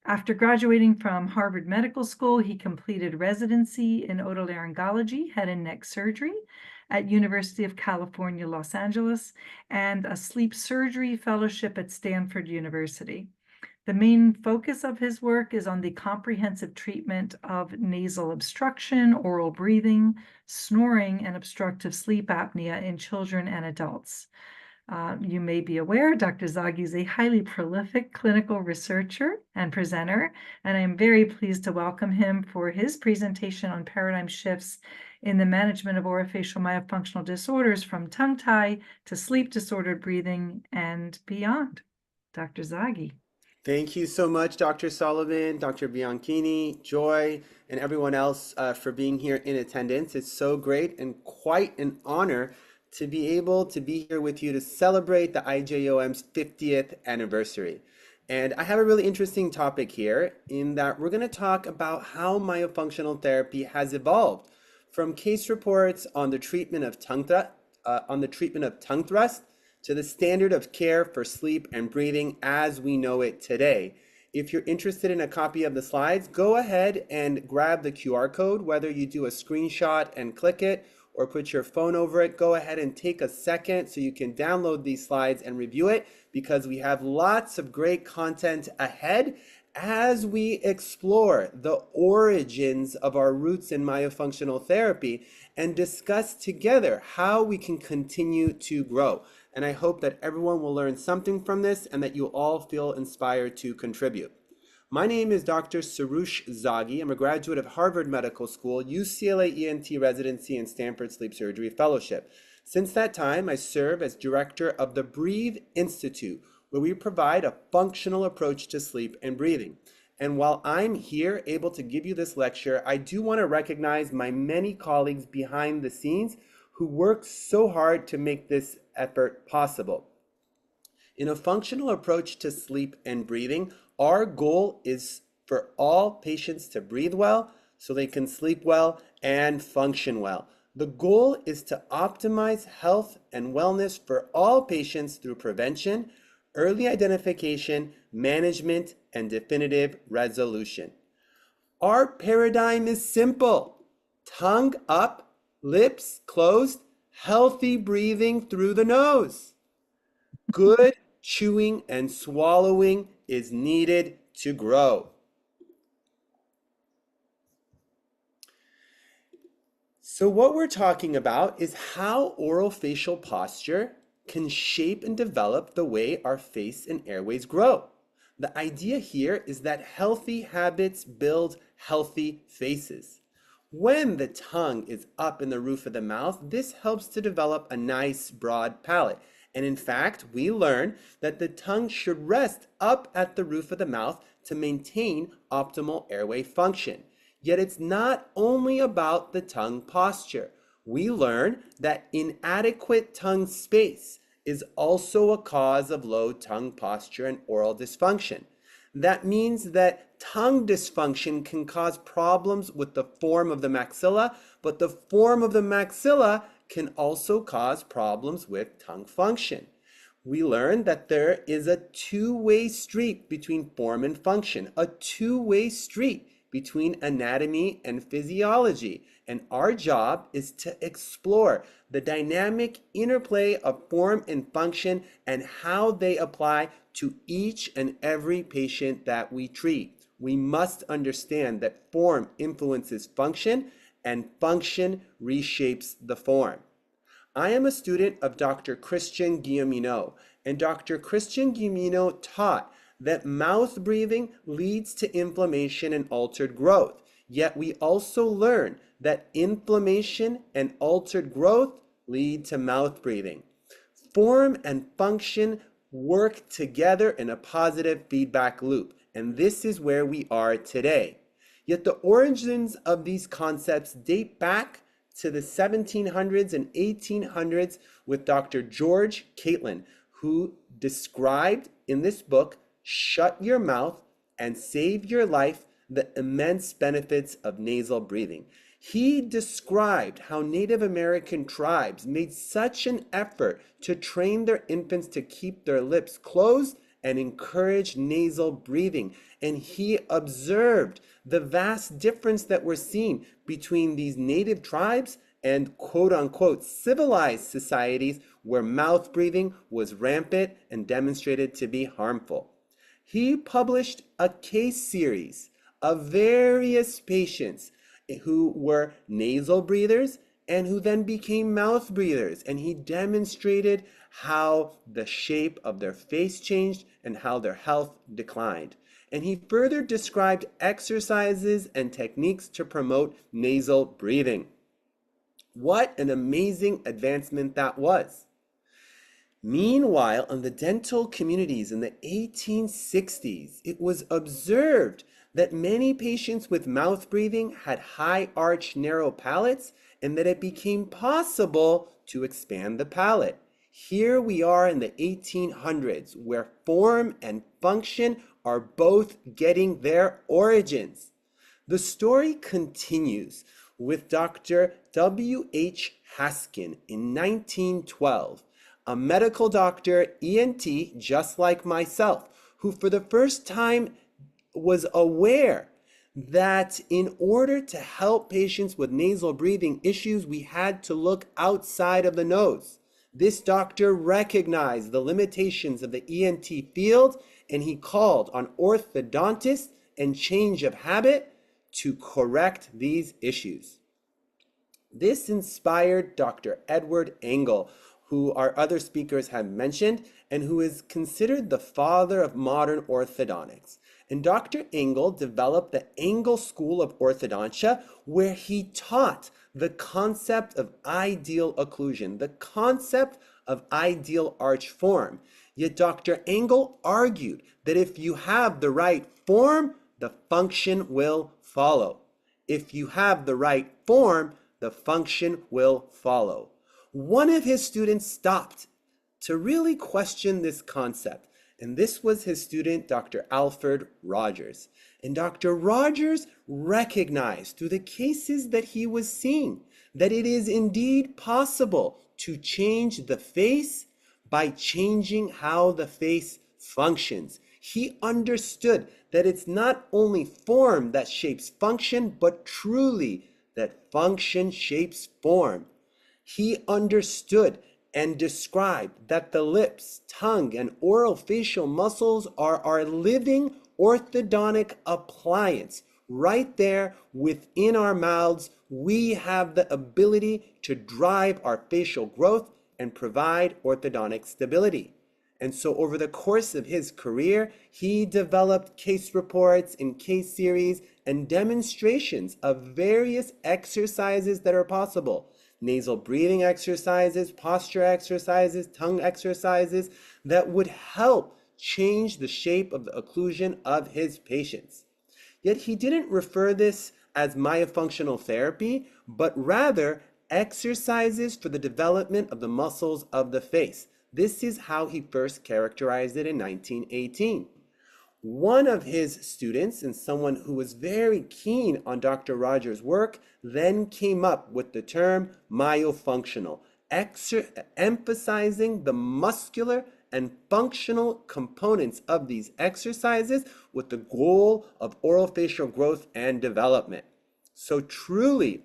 After graduating from Harvard Medical School, he completed residency in otolaryngology, head and neck surgery at University of California, Los Angeles, and a sleep surgery fellowship at Stanford University. The main focus of his work is on the comprehensive treatment of nasal obstruction, oral breathing, snoring, and obstructive sleep apnea in children and adults. You may be aware, Dr. Zaghi is a highly prolific clinical researcher and presenter, and I am very pleased to welcome him for his presentation on paradigm shifts in the management of orofacial myofunctional disorders, from tongue tie to sleep disordered breathing and beyond. Dr. Zaghi. Thank you so much, Dr. Sullivan, Dr. Bianchini, Joy, and everyone else for being here in attendance. It's so great and quite an honor to be able to be here with you to celebrate the IJOM's 50th anniversary. And I have a really interesting topic here in that we're going to talk about how myofunctional therapy has evolved from case reports on the treatment of tongue thrust to the standard of care for sleep and breathing as we know it today. If you're interested in a copy of the slides, go ahead and grab the QR code, whether you do a screenshot and click it or put your phone over it. Go ahead and take a second so you can download these slides and review it, because we have lots of great content ahead as we explore the origins of our roots in myofunctional therapy and discuss together how we can continue to grow. And I hope that everyone will learn something from this and that you all feel inspired to contribute. My name is Dr. Soroush Zaghi. I'm a graduate of Harvard Medical School, UCLA ENT residency, and Stanford Sleep Surgery Fellowship. Since that time, I serve as director of the Breathe Institute, where we provide a functional approach to sleep and breathing. And while I'm here able to give you this lecture, I do want to recognize my many colleagues behind the scenes who work so hard to make this effort possible. In a functional approach to sleep and breathing, our goal is for all patients to breathe well so they can sleep well and function well. The goal is to optimize health and wellness for all patients through prevention, early identification, management, and definitive resolution. Our paradigm is simple: tongue up, lips closed, healthy breathing through the nose. Good chewing and swallowing is needed to grow. So what we're talking about is how orofacial posture can shape and develop the way our face and airways grow. The idea here is that healthy habits build healthy faces. When the tongue is up in the roof of the mouth, this helps to develop a nice broad palate. And in fact, we learn that the tongue should rest up at the roof of the mouth to maintain optimal airway function. Yet it's not only about the tongue posture. We learn that inadequate tongue space is also a cause of low tongue posture and oral dysfunction. That means that tongue dysfunction can cause problems with the form of the maxilla, but the form of the maxilla can also cause problems with tongue function. We learned that there is a two-way street between form and function, a two-way street between anatomy and physiology, and our job is to explore the dynamic interplay of form and function and how they apply to each and every patient that we treat. We must understand that form influences function and function reshapes the form. I am a student of Dr. Christian Guilleminault, and Dr. Christian Guilleminault taught that mouth breathing leads to inflammation and altered growth. Yet we also learn that inflammation and altered growth lead to mouth breathing. Form and function work together in a positive feedback loop, and this is where we are today. Yet the origins of these concepts date back to the 1700s and 1800s with Dr. George Catlin, who described in this book, Shut Your Mouth and Save Your Life, the immense benefits of nasal breathing. He described how Native American tribes made such an effort to train their infants to keep their lips closed and encourage nasal breathing. And he observed the vast difference that we're seeing between these native tribes and quote unquote civilized societies where mouth breathing was rampant and demonstrated to be harmful. He published a case series of various patients who were nasal breathers and who then became mouth breathers. And he demonstrated how the shape of their face changed and how their health declined. And he further described exercises and techniques to promote nasal breathing. What an amazing advancement that was. Meanwhile, in the dental communities in the 1860s, it was observed that many patients with mouth breathing had high arch narrow palates and that it became possible to expand the palate. Here we are in the 1800s where form and function are both getting their origins. The story continues with Dr. W.H. Haskin in 1912, a medical doctor, ENT, just like myself, who for the first time was aware that in order to help patients with nasal breathing issues, we had to look outside of the nose. This doctor recognized the limitations of the ENT field, and he called on orthodontists and change of habit to correct these issues. This inspired Dr. Edward Engel, who our other speakers have mentioned, and who is considered the father of modern orthodontics. And Dr. Engel developed the Engel School of Orthodontia, where he taught the concept of ideal occlusion, the concept of ideal arch form. Yet Dr. Engel argued that if you have the right form, the function will follow. If you have the right form, the function will follow. One of his students stopped to really question this concept, and this was his student, Dr. Alfred Rogers. And Dr. Rogers recognized through the cases that he was seeing that it is indeed possible to change the face by changing how the face functions. He understood that it's not only form that shapes function, but truly that function shapes form. He understood and described that the lips, tongue, and orofacial muscles are our living orthodontic appliance. Right there within our mouths, we have the ability to drive our facial growth and provide orthodontic stability. And so over the course of his career, he developed case reports and case series and demonstrations of various exercises that are possible. Nasal breathing exercises, posture exercises, tongue exercises that would help change the shape of the occlusion of his patients. Yet he didn't refer this as myofunctional therapy, but rather exercises for the development of the muscles of the face. This is how he first characterized it in 1918. One of his students, and someone who was very keen on Dr. Rogers' work, then came up with the term myofunctional, emphasizing the muscular and functional components of these exercises with the goal of orofacial growth and development. So truly,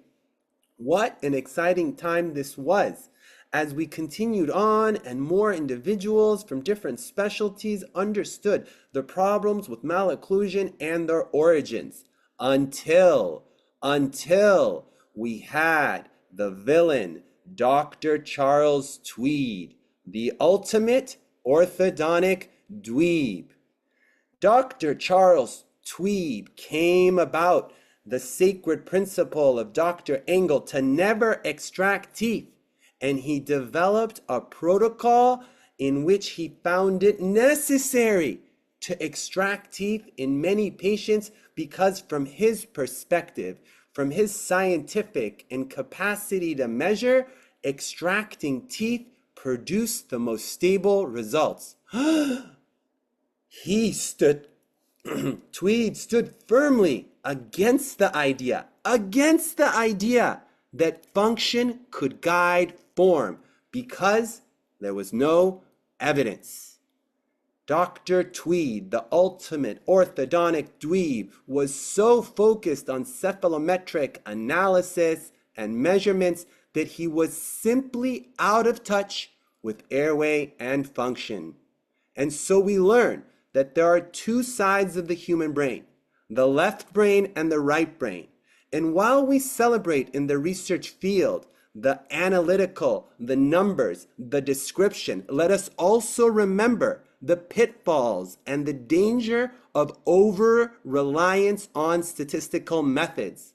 what an exciting time this was as we continued on and more individuals from different specialties understood the problems with malocclusion and their origins until we had the villain, Dr. Charles Tweed, the ultimate orthodontic dweeb. Dr. Charles Tweed came about the sacred principle of Dr. Engel to never extract teeth, and he developed a protocol in which he found it necessary to extract teeth in many patients because from his perspective, from his scientific and capacity to measure, extracting teeth produced the most stable results. Tweed stood firmly against the idea that function could guide form because there was no evidence. Dr. Tweed, the ultimate orthodontic dweeb, was so focused on cephalometric analysis and measurements that he was simply out of touch with airway and function. And so we learn that there are two sides of the human brain, the left brain and the right brain. And while we celebrate in the research field the analytical, the numbers, the description, let us also remember the pitfalls and the danger of over-reliance on statistical methods.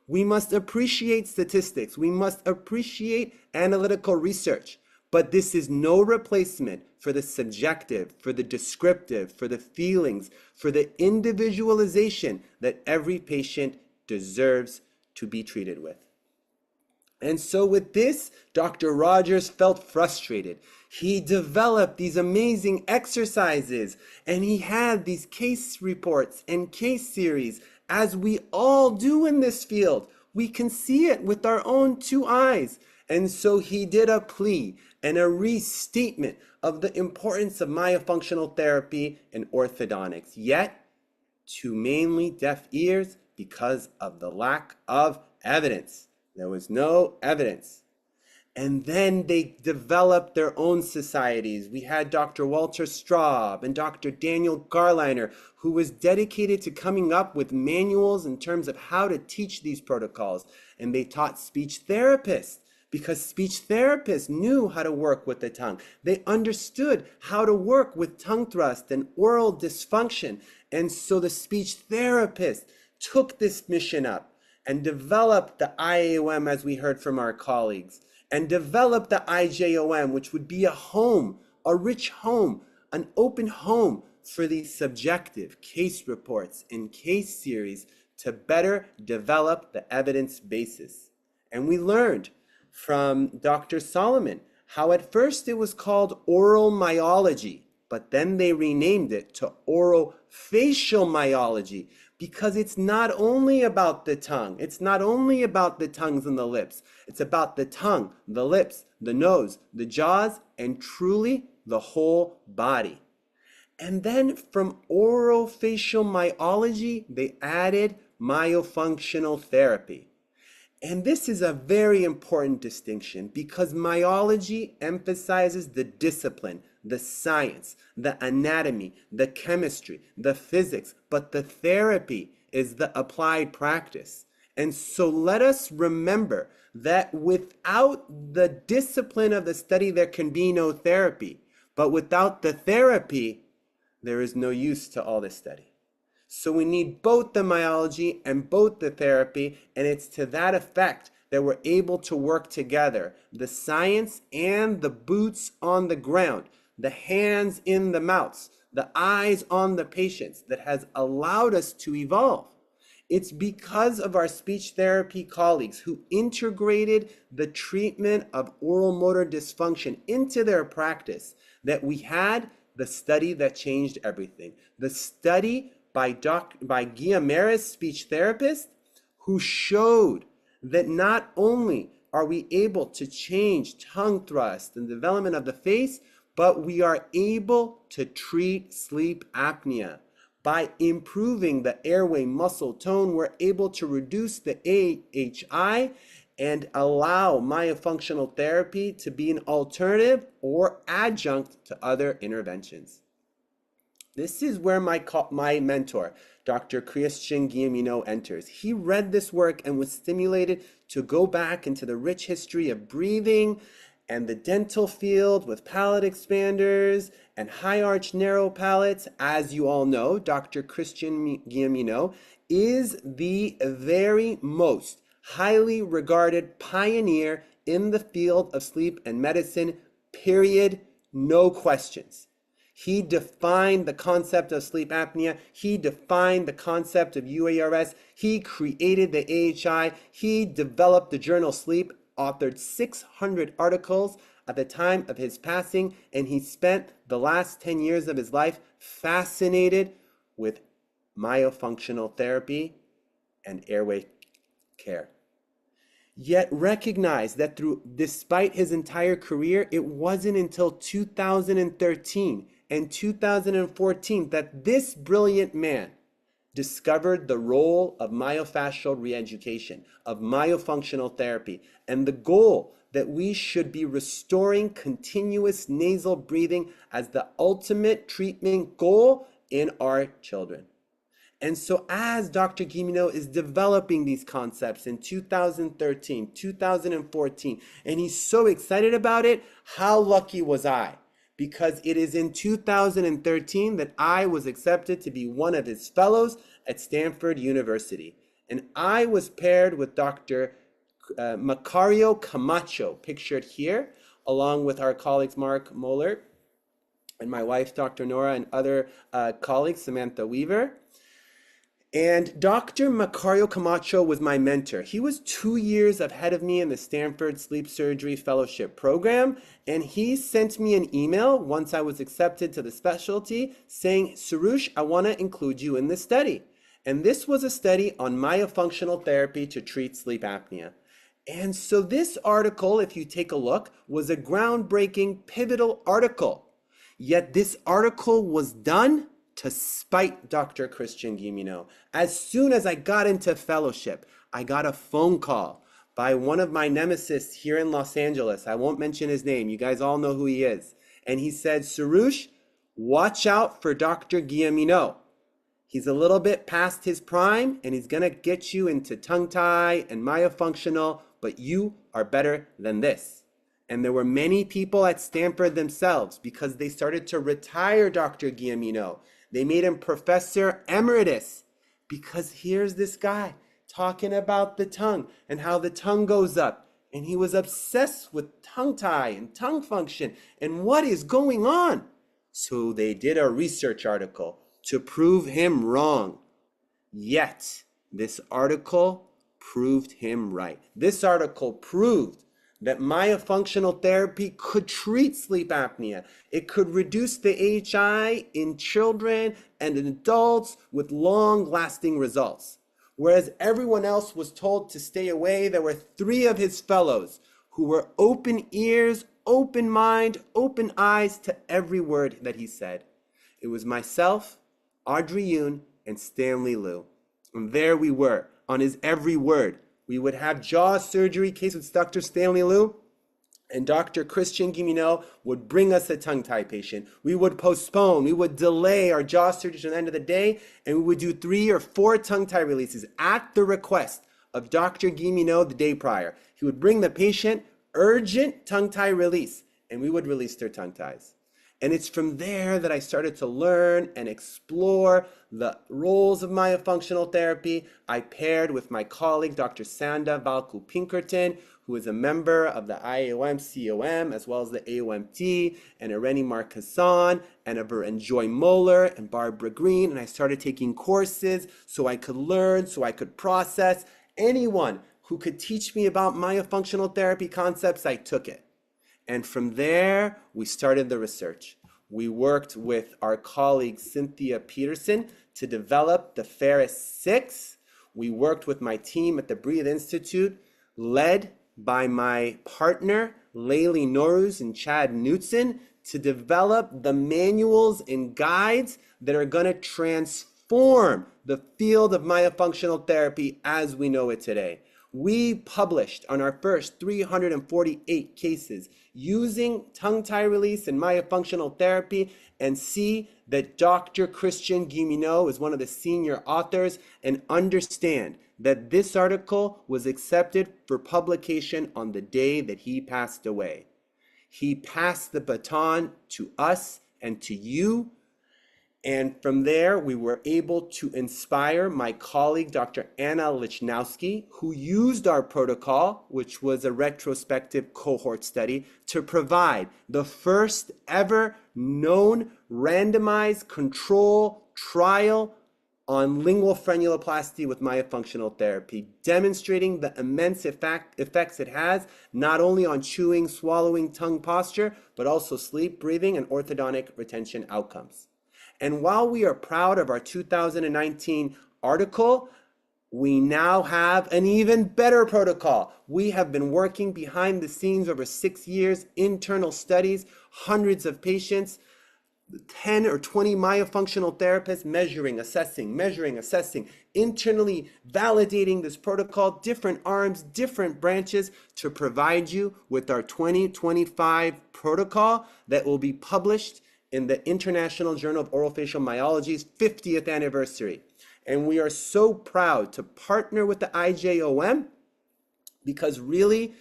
We must appreciate statistics. We must appreciate analytical research. But this is no replacement for the subjective, for the descriptive, for the feelings, for the individualization that every patient deserves to be treated with. And so with this, Dr. Rogers felt frustrated. He developed these amazing exercises, and he had these case reports and case series, as we all do in this field. We can see it with our own two eyes. And so he did a plea and a restatement of the importance of myofunctional therapy and orthodontics, yet to mainly deaf ears because of the lack of evidence. There was no evidence. And then they developed their own societies. We had Dr. Walter Straub and Dr. Daniel Garliner, who was dedicated to coming up with manuals in terms of how to teach these protocols. And they taught speech therapists, because speech therapists knew how to work with the tongue. They understood how to work with tongue thrust and oral dysfunction. And so the speech therapist took this mission up and developed the IAOM, as we heard from our colleagues, and developed the IJOM, which would be a home, a rich home, an open home for these subjective case reports and case series to better develop the evidence basis. And we learned from Dr. Solomon how at first it was called oral myology, but then they renamed it to orofacial myology, because it's not only about the tongue, it's not only about the tongues and the lips, it's about the tongue, the lips, the nose, the jaws, and truly the whole body. And then from orofacial myology, they added myofunctional therapy. And this is a very important distinction because myology emphasizes the discipline, the science, the anatomy, the chemistry, the physics, but the therapy is the applied practice. And so let us remember that without the discipline of the study, there can be no therapy. But without the therapy, there is no use to all this study. So we need both the myology and both the therapy, and it's to that effect that we're able to work together, the science and the boots on the ground, the hands in the mouths, the eyes on the patients, that has allowed us to evolve. It's because of our speech therapy colleagues who integrated the treatment of oral motor dysfunction into their practice that we had the study that changed everything. The study by Guillemera's speech therapist, who showed that not only are we able to change tongue thrust and development of the face, but we are able to treat sleep apnea. By improving the airway muscle tone, we're able to reduce the AHI and allow myofunctional therapy to be an alternative or adjunct to other interventions. This is where my mentor, Dr. Christian Guilleminault, enters. He read this work and was stimulated to go back into the rich history of breathing and the dental field with palate expanders and high arch narrow palates. As you all know, Dr. Christian Guilleminault is the very most highly regarded pioneer in the field of sleep and medicine, period, no questions. He defined the concept of sleep apnea. He defined the concept of UARS. He created the AHI. He developed the journal Sleep, authored 600 articles at the time of his passing, and he spent the last 10 years of his life fascinated with myofunctional therapy and airway care. Yet recognize that despite his entire career, it wasn't until 2013 and 2014 that this brilliant man discovered the role of myofascial reeducation, of myofunctional therapy, and the goal that we should be restoring continuous nasal breathing as the ultimate treatment goal in our children. And so as Dr. Guilleminault is developing these concepts in 2013, 2014, and he's so excited about it, how lucky was I? Because it is in 2013 that I was accepted to be one of his fellows at Stanford University. And I was paired with Dr. Macario Camacho, pictured here, along with our colleagues Mark Moeller and my wife, Dr. Nora, and other colleagues, Samantha Weaver. And Dr. Macario Camacho was my mentor. He was 2 years ahead of me in the Stanford Sleep Surgery Fellowship Program, and he sent me an email once I was accepted to the specialty saying, Soroush, I want to include you in this study. And this was a study on myofunctional therapy to treat sleep apnea. And so this article, if you take a look, was a groundbreaking, pivotal article. Yet this article was done to spite Dr. Christian Guilleminault. As soon as I got into fellowship, I got a phone call by one of my nemesis here in Los Angeles. I won't mention his name. You guys all know who he is. And he said, Soroush, watch out for Dr. Guilleminault. He's a little bit past his prime, and he's going to get you into tongue tie and myofunctional, but you are better than this. And there were many people at Stanford themselves, because they started to retire Dr. Guilleminault. They made him professor emeritus, because here's this guy talking about the tongue and how the tongue goes up. And he was obsessed with tongue tie and tongue function and what is going on. So they did a research article to prove him wrong. Yet this article proved him right. This article proved that myofunctional therapy could treat sleep apnea. It could reduce the AHI in children and in adults with long-lasting results. Whereas everyone else was told to stay away, there were 3 of his fellows who were open ears, open mind, open eyes to every word that he said. It was myself, Audrey Yoon, and Stanley Liu. And there we were, on his every word. We would have jaw surgery case with Dr. Stanley Liu, and Dr. Christian Guilleminault would bring us a tongue tie patient. We would postpone, we would delay our jaw surgery to the end of the day, and we would do 3 or 4 tongue tie releases at the request of Dr. Guilleminault the day prior. He would bring the patient urgent tongue tie release, and we would release their tongue ties. And it's from there that I started to learn and explore the roles of myofunctional therapy. I paired with my colleague, Dr. Sanda Valku-Pinkerton, who is a member of the IAOM COM, as well as the AOMT, and Irene Marcazan, and Joy Moeller, and Barbara Green. And I started taking courses so I could learn, so I could process. Anyone who could teach me about myofunctional therapy concepts, I took it. And from there, we started the research. We worked with our colleague Cynthia Peterson to develop the FAirEST 6. We worked with my team at the Breathe Institute, led by my partner, Layli Noruz and Chad Knutson, to develop the manuals and guides that are going to transform the field of myofunctional therapy as we know it today. We published on our first 348 cases using tongue tie release and myofunctional therapy, and see that Dr. Christian Guilleminault is one of the senior authors, and understand that this article was accepted for publication on the day that he passed away. He passed the baton to us and to you. And from there, we were able to inspire my colleague, Dr. Anna Lichnowsky, who used our protocol, which was a retrospective cohort study, to provide the first ever known randomized control trial on lingual frenuloplasty with myofunctional therapy, demonstrating the immense effects it has, not only on chewing, swallowing, tongue posture, but also sleep, breathing, and orthodontic retention outcomes. And while we are proud of our 2019 article, we now have an even better protocol. We have been working behind the scenes over 6 years, internal studies, hundreds of patients, 10 or 20 myofunctional therapists measuring, assessing, internally validating this protocol, different arms, different branches, to provide you with our 2025 protocol that will be published in the International Journal of Orofacial Myology's 50th anniversary. And we are so proud to partner with the IJOM, because really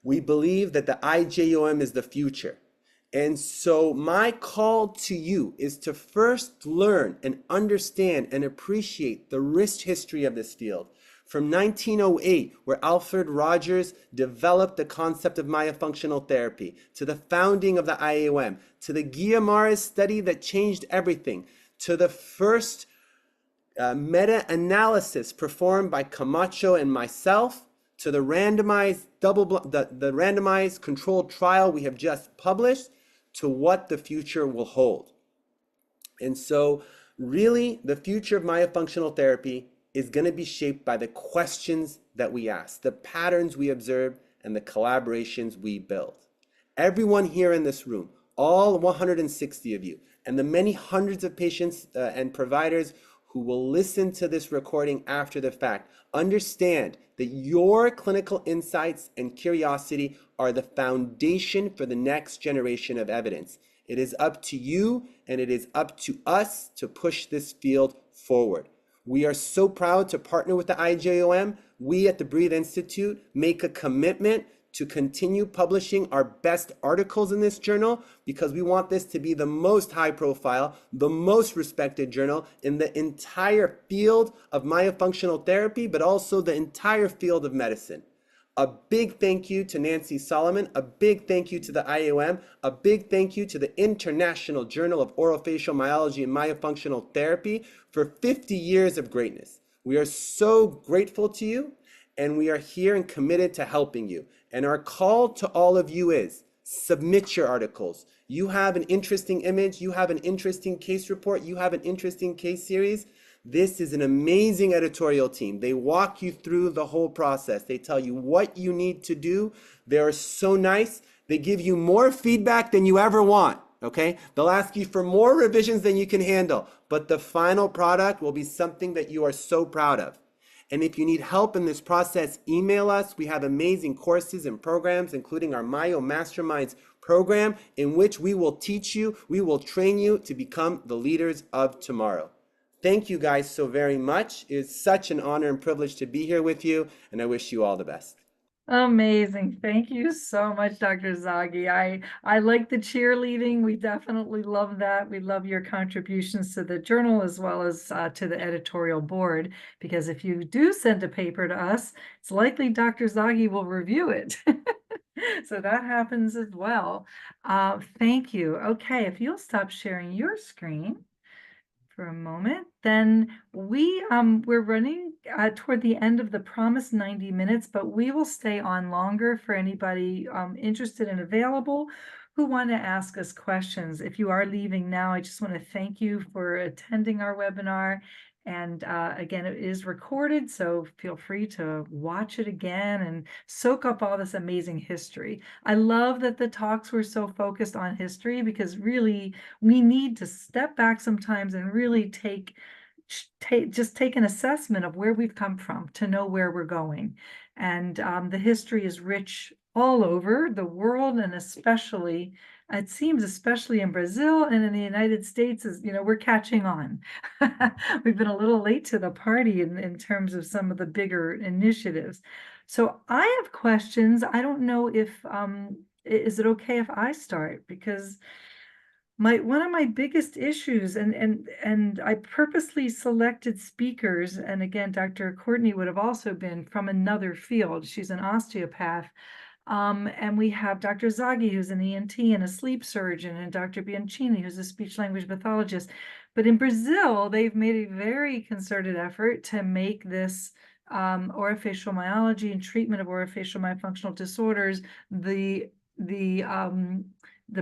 we believe that the IJOM is the future. And so my call to you is to first learn and understand and appreciate the rich history of this field. From 1908, where Alfred Rogers developed the concept of myofunctional therapy, to the founding of the IAOM, to the Guilleminault study that changed everything, to the first meta-analysis performed by Camacho and myself, to the randomized the randomized controlled trial we have just published, to what the future will hold. And so really the future of myofunctional therapy is going to be shaped by the questions that we ask, the patterns we observe, and the collaborations we build. Everyone here in this room, all 160 of you, and the many hundreds of patients and providers who will listen to this recording after the fact, understand that your clinical insights and curiosity are the foundation for the next generation of evidence. It is up to you and it is up to us to push this field forward. We are so proud to partner with the IJOM. We at the Breathe Institute make a commitment to continue publishing our best articles in this journal, because we want this to be the most high profile, the most respected journal in the entire field of myofunctional therapy, but also the entire field of medicine. A big thank you to Nancy Solomon, a big thank you to the IAOM, a big thank you to the International Journal of Orofacial Myology and Myofunctional Therapy for 50 years of greatness. We are so grateful to you, and we are here and committed to helping you. And our call to all of you is, submit your articles. You have an interesting image, you have an interesting case report, you have an interesting case series. This is an amazing editorial team. They walk you through the whole process. They tell you what you need to do. They are so nice. They give you more feedback than you ever want, okay? They'll ask you for more revisions than you can handle, but the final product will be something that you are so proud of. And if you need help in this process, email us. We have amazing courses and programs, including our Myo Masterminds program, in which we will teach you, we will train you to become the leaders of tomorrow. Thank you guys so very much. It's such an honor and privilege to be here with you, and I wish you all the best. Amazing. Thank you so much, Dr. Zaghi. I like the cheerleading. We definitely love that. We love your contributions to the journal as well as to the editorial board, because if you do send a paper to us, it's likely Dr. Zaghi will review it. So that happens as well. Thank you. Okay, if you'll stop sharing your screen for a moment, then we're running toward the end of the promised 90 minutes, but we will stay on longer for anybody interested and available who want to ask us questions. If you are leaving now, I just want to thank you for attending our webinar, And again, it is recorded, so feel free to watch it again and soak up all this amazing history. I love that the talks were so focused on history, because really we need to step back sometimes and really take an assessment of where we've come from to know where we're going. And the history is rich all over the world, and especially, it seems, especially in Brazil and in the United States, is, we're catching on. We've been a little late to the party in terms of some of the bigger initiatives. So I have questions. I don't know if, is it okay if I start? Because one of my biggest issues, and I purposely selected speakers, and again, Dr. Courtney would have also been from another field. She's an osteopath. And we have Dr. Zaghi, who's an ENT and a sleep surgeon, and Dr. Bianchini, who's a speech language pathologist. But in Brazil, they've made a very concerted effort to make this orofacial myology and treatment of orofacial myofunctional disorders the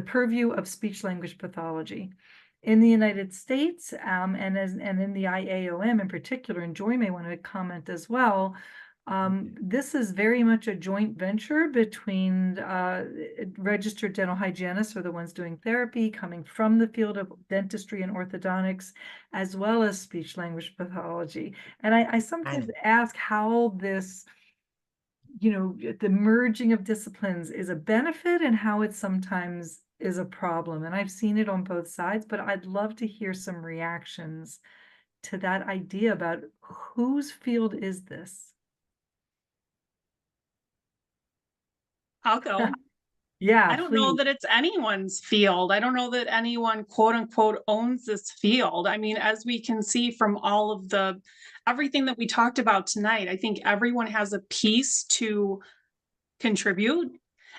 purview of speech language pathology. In the United States, and in the IAOM in particular, and Joy may want to comment as well, this is very much a joint venture between registered dental hygienists, or the ones doing therapy, coming from the field of dentistry and orthodontics, as well as speech language pathology. And I sometimes ask how this, the merging of disciplines is a benefit, and how it sometimes is a problem. And I've seen it on both sides, but I'd love to hear some reactions to that idea about whose field is this? I'll go. Yeah, I don't know please. that it's anyone's field. I don't know that anyone, quote unquote, owns this field. I mean, as we can see from all of everything that we talked about tonight, I think everyone has a piece to contribute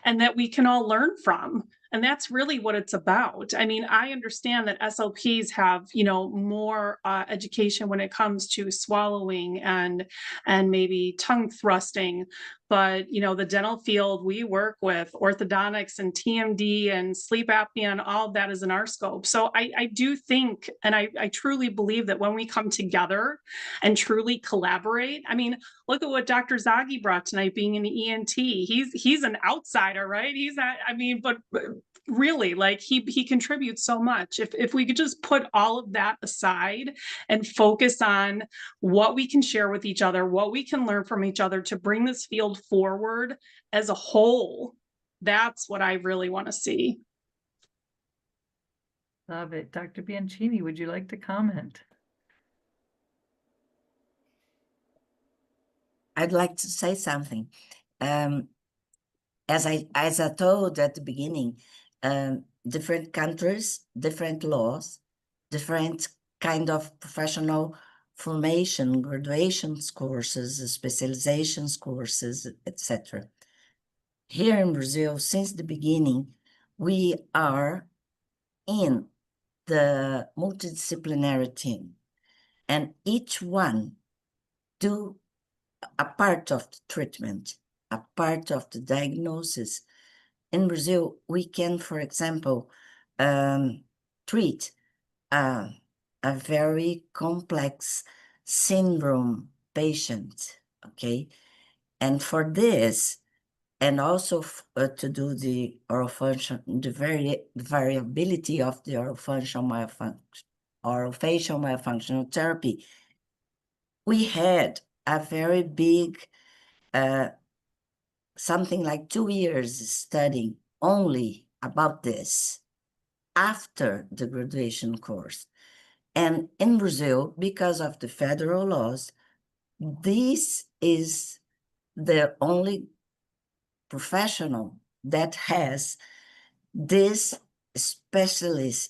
and that we can all learn from. And that's really what it's about. I mean, I understand that SLPs have, more education when it comes to swallowing and maybe tongue thrusting. But, the dental field, we work with orthodontics and TMD and sleep apnea, and all of that is in our scope. So I do think, and I truly believe that when we come together and truly collaborate, I mean, look at what Dr. Zaghi brought tonight, being an ENT. He's an outsider, right? He's not, I mean, but really, like, he contributes so much. If we could just put all of that aside and focus on what we can share with each other, what we can learn from each other to bring this field forward as a whole, that's what I really want to see. Love it. Dr. Bianchini, would you like to comment? I'd like to say something. As I told at the beginning, different countries, different laws, different kind of professional formation, graduations courses, specializations courses, etc. Here in Brazil, since the beginning, we are in the multidisciplinary team, and each one do a part of the treatment, a part of the diagnosis. In Brazil, we can, for example, treat a very complex syndrome patient, okay? And for this, and also to do the orofunction, the variability of the orofacial myofunctional therapy, we had a very big, something like 2 years studying only about this after the graduation course. And in Brazil, because of the federal laws, this is the only professional that has this specialty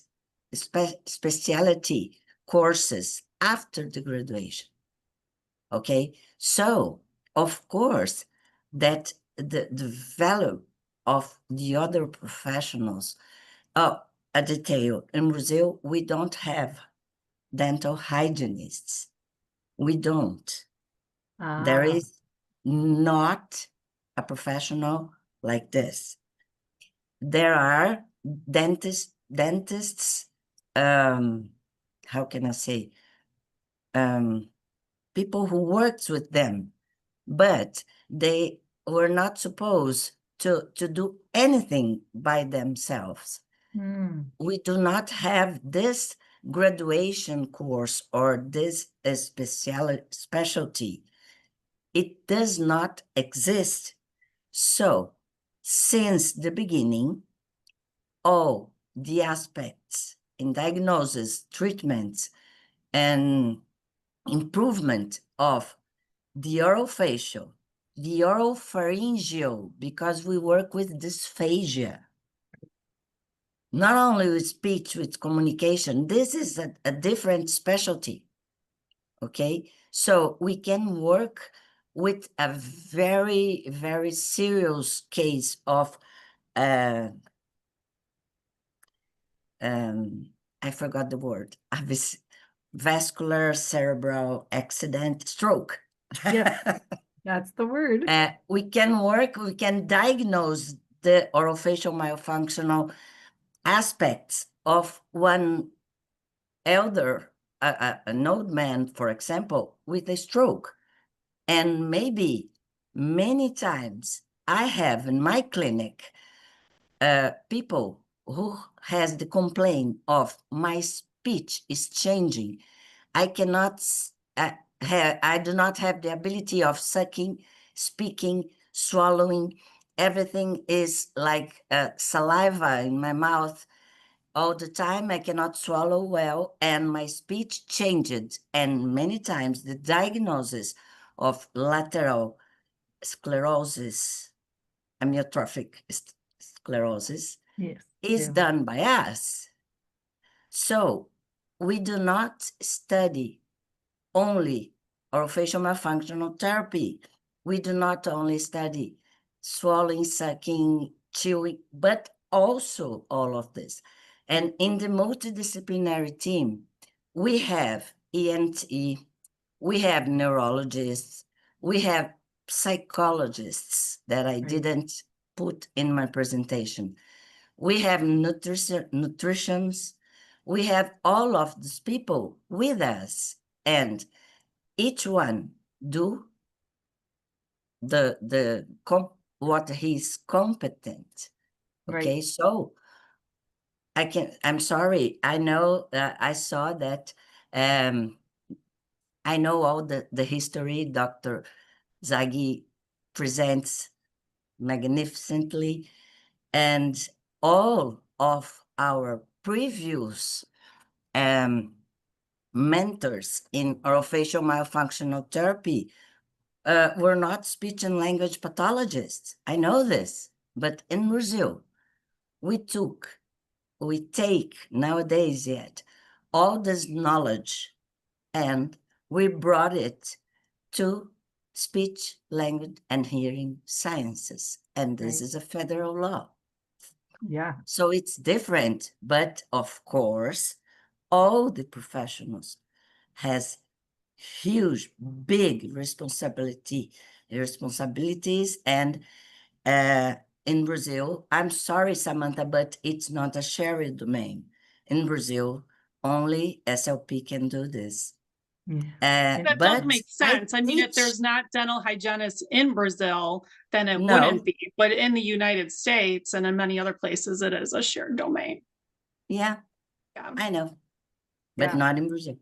courses after the graduation. Okay, so of course that the value of the other professionals. Oh, a detail, in Brazil we don't have dental hygienists. We don't. There is not a professional like this. There are dentists, how can I say, people who worked with them, but they were not supposed to do anything by themselves. Mm, We do not have this graduation course or this specialty. It does not exist. So, since the beginning, all the aspects in diagnosis, treatments, and improvement of the orofacial, the oropharyngeal, because we work with dysphagia, not only with speech, with communication. This is a different specialty, okay? So we can work with a very, very serious case of, I forgot the word, vascular cerebral accident, stroke. yes, that's the word. We can diagnose the orofacial myofunctional aspects of one elder, an old man, for example, with a stroke. And maybe many times I have in my clinic people who has the complaint of my speech is changing. I cannot, I do not have the ability of sucking, speaking, swallowing. Everything is like saliva in my mouth all the time. I cannot swallow well, and my speech changed. And many times the diagnosis of lateral sclerosis, amyotrophic sclerosis, Yes. is yeah. done by us. So we do not study only orofacial myofunctional therapy. We do not only study swallowing, sucking, chewing, but also all of this. And in the multidisciplinary team, we have ENT, we have neurologists, we have psychologists that I Right. didn't put in my presentation. We have nutritionists, we have all of these people with us, and each one do what he's competent. Okay, Right. so I'm sorry, I know I saw that, I know all the history. Dr. Zaghi presents magnificently, and all of our previous mentors in orofacial myofunctional therapy were not speech and language pathologists. I know this, but in Brazil, we take nowadays yet all this knowledge, and we brought it to speech, language, and hearing sciences. And this Right. is a federal law. Yeah. So it's different, but of course, all the professionals has huge, big responsibilities. And in Brazil, I'm sorry, Samantha, but it's not a shared domain. In Brazil, only SLP can do this. Yeah. That does make sense. I mean, if teach- there's not dental hygienists in Brazil, then it No. wouldn't be. But in the United States and in many other places, it is a shared domain. Yeah, Yeah. I know, but Yeah. not in Brazil.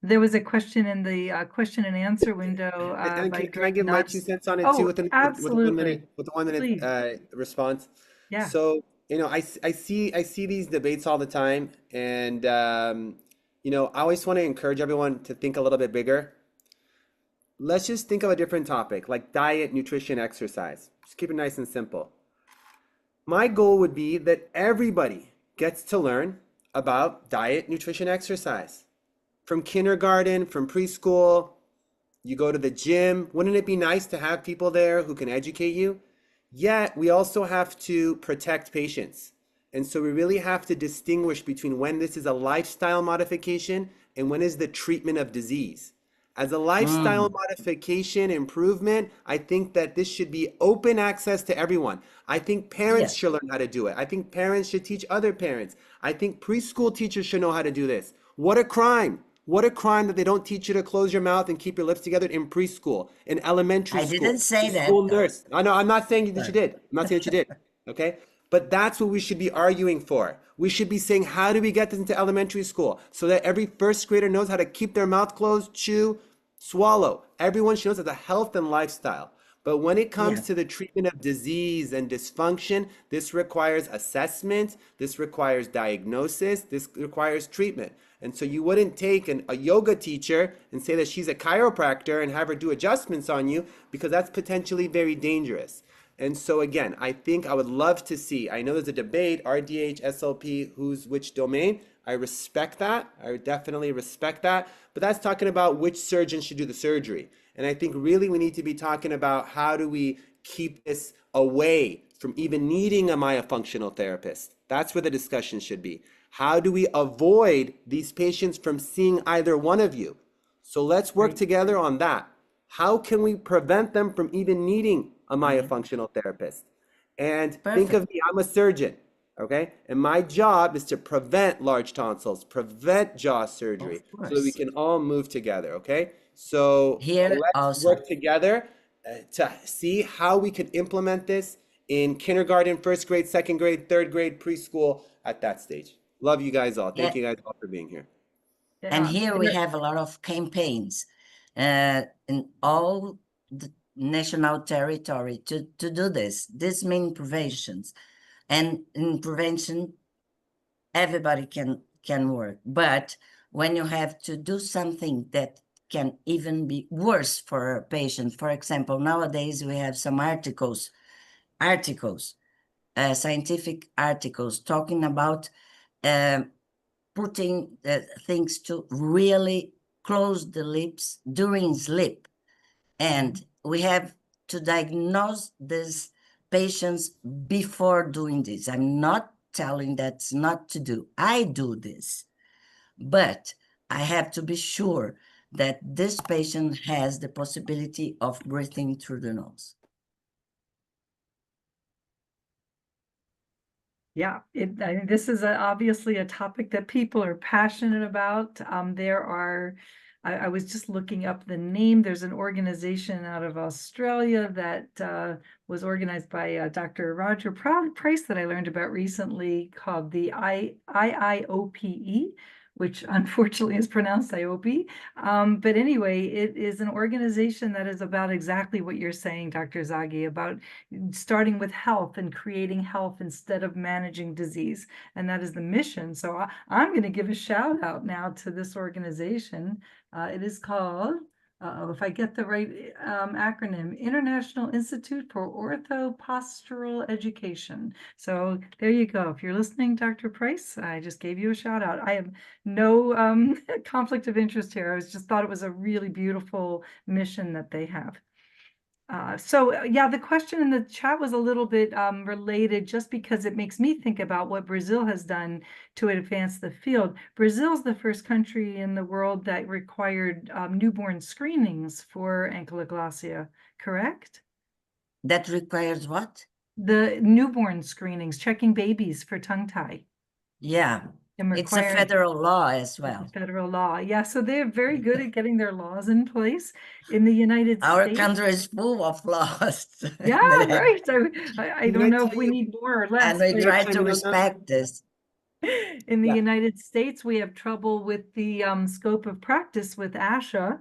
There was a question in the question and answer window And by can I Greg give my Nuts. 2 cents on it too Oh, with the absolutely. with the 1 minute Please. response? Yeah. So, I see these debates all the time, and I always want to encourage everyone to think a little bit bigger. Let's just think of a different topic, like diet, nutrition, exercise. Just keep it nice and simple. My goal would be that everybody gets to learn about diet, nutrition, exercise. From kindergarten, from preschool, you go to the gym. Wouldn't it be nice to have people there who can educate you? Yet, we also have to protect patients. And so we really have to distinguish between when this is a lifestyle modification and when is the treatment of disease. As a lifestyle modification improvement, I think that this should be open access to everyone. I think parents Yes. should learn how to do it. I think parents should teach other parents. I think preschool teachers should know how to do this. What a crime What a crime that they don't teach you to close your mouth and keep your lips together in preschool, in elementary I school. didn't say The that, school though. nurse. I know, I'm not saying that you did. I'm not saying that you did. Okay? But that's what we should be arguing for. We should be saying, how do we get this into elementary school so that every first grader knows how to keep their mouth closed, chew, swallow. Everyone should know it's a health and lifestyle. But when it comes Yeah. to the treatment of disease and dysfunction, this requires assessment, this requires diagnosis, this requires treatment. And so you wouldn't take a yoga teacher and say that she's a chiropractor and have her do adjustments on you, because that's potentially very dangerous. And so again, I think I would love to see, I know there's a debate, RDH, SLP, who's which domain. I respect that. I definitely respect that. But that's talking about which surgeon should do the surgery. And I think really we need to be talking about how do we keep this away from even needing a myofunctional therapist. That's where the discussion should be. How do we avoid these patients from seeing either one of you? So let's work together on that. How can we prevent them from even needing a myofunctional therapist? And think of Perfect. me, I'm a surgeon, okay? And my job is to prevent large tonsils, prevent jaw surgery, Of so that we course. can all move together, okay? So Here let's also. work together to see how we can implement this in kindergarten, first grade, second grade, third grade, preschool, at that stage. Love you guys all. Thank Yeah. you guys all for being here. And Yeah. here we have a lot of campaigns in all the national territory to do this. This means preventions. And in prevention, everybody can work. But when you have to do something that can even be worse for a patient, for example, nowadays we have some scientific articles talking about putting things to really close the lips during sleep. And we have to diagnose these patients before doing this. I'm not telling that's not to do. I do this, but I have to be sure that this patient has the possibility of breathing through the nose. Yeah, I mean, this is obviously a topic that people are passionate about. I was just looking up the name. There's an organization out of Australia that was organized by Dr. Roger Price that I learned about recently, called the IIOPE, which unfortunately is pronounced IOP. But anyway, it is an organization that is about exactly what you're saying, Dr. Zaghi, about starting with health and creating health instead of managing disease. And that is the mission. So I'm going to give a shout out now to this organization. It is called, if I get the right acronym, International Institute for Orthopostural Education. So there you go. If you're listening, Dr. Price, I just gave you a shout out. I have no conflict of interest here. I just thought it was a really beautiful mission that they have. Yeah, the question in the chat was a little bit related, just because it makes me think about what Brazil has done to advance the field. Brazil's the first country in the world that required newborn screenings for ankylosing, correct? That requires what? The newborn screenings, checking babies for tongue tie. Yeah, And it's a requiring federal law as well. federal law. Yeah, so they're very good at getting their laws in place. In the United Our States, country is full of laws. yeah, right. I don't know if we need more or less, And we but try chime to in on that? respect this. in the Yeah. United States, we have trouble with the scope of practice with ASHA,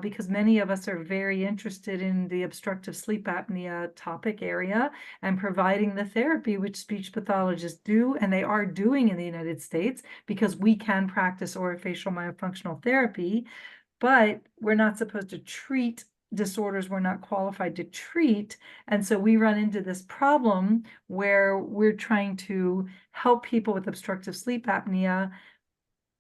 because many of us are very interested in the obstructive sleep apnea topic area and providing the therapy which speech pathologists do, and they are doing in the United States, because we can practice orofacial myofunctional therapy, but we're not supposed to treat disorders we're not qualified to treat. And so we run into this problem where we're trying to help people with obstructive sleep apnea,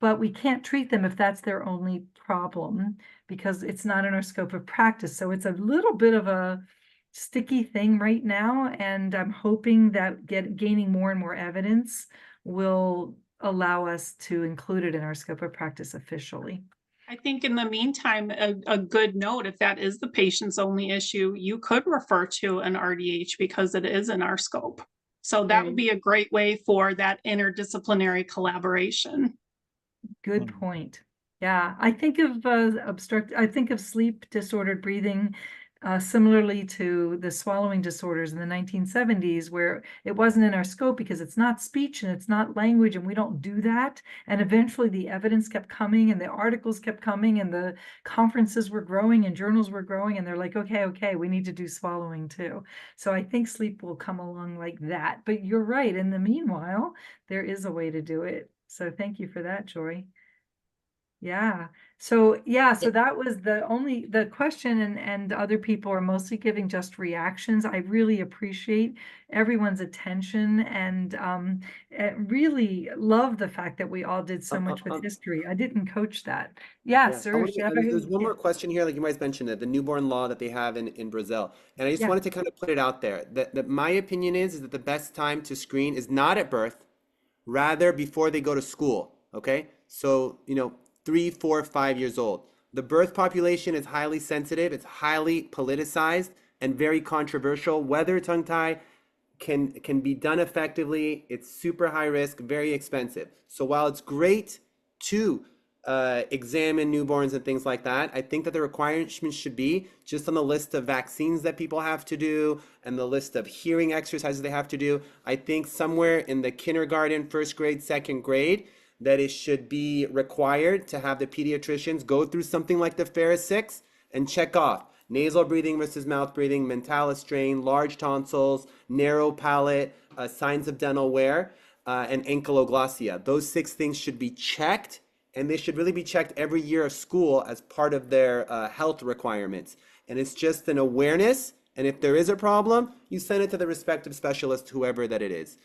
but we can't treat them if that's their only problem, because it's not in our scope of practice. So it's a little bit of a sticky thing right now, and I'm hoping that gaining more and more evidence will allow us to include it in our scope of practice officially. I think in the meantime, a good note, if that is the patient's only issue, you could refer to an RDH because it is in our scope. So that would be a great way for that interdisciplinary collaboration. Good point. Yeah, I think of I think of sleep disordered breathing similarly to the swallowing disorders in the 1970s, where it wasn't in our scope because it's not speech and it's not language, and we don't do that. And eventually the evidence kept coming and the articles kept coming and the conferences were growing and journals were growing, and they're like, okay, we need to do swallowing too. So I think sleep will come along like that. But you're right, in the meanwhile, there is a way to do it. So thank you for that, Joy. Yeah. So Yeah. that was the question, and other people are mostly giving just reactions. I really appreciate everyone's attention, and really love the fact that we all did so much with history. I didn't coach that. Yeah, Yeah, sir. there's one more question here, like you might mention it, the newborn law that they have in Brazil. And I just Yeah. wanted to kind of put it out there that my opinion is that the best time to screen is not at birth, rather before they go to school. Okay, so 3, 4, 5 years old. The birth population is highly sensitive, it's highly politicized and very controversial. Whether tongue tie can be done effectively, it's super high risk, very expensive. So while it's great to examine newborns and things like that, I think that the requirements should be just on the list of vaccines that people have to do and the list of hearing exercises they have to do. I think somewhere in the kindergarten, first grade, second grade, that it should be required to have the pediatricians go through something like the FAirEST and check off nasal breathing versus mouth breathing, mentalis strain, large tonsils, narrow palate, signs of dental wear, and ankyloglossia. Those 6 things should be checked, and they should really be checked every year of school as part of their health requirements. And it's just an awareness, and if there is a problem, you send it to the respective specialist, whoever that it is.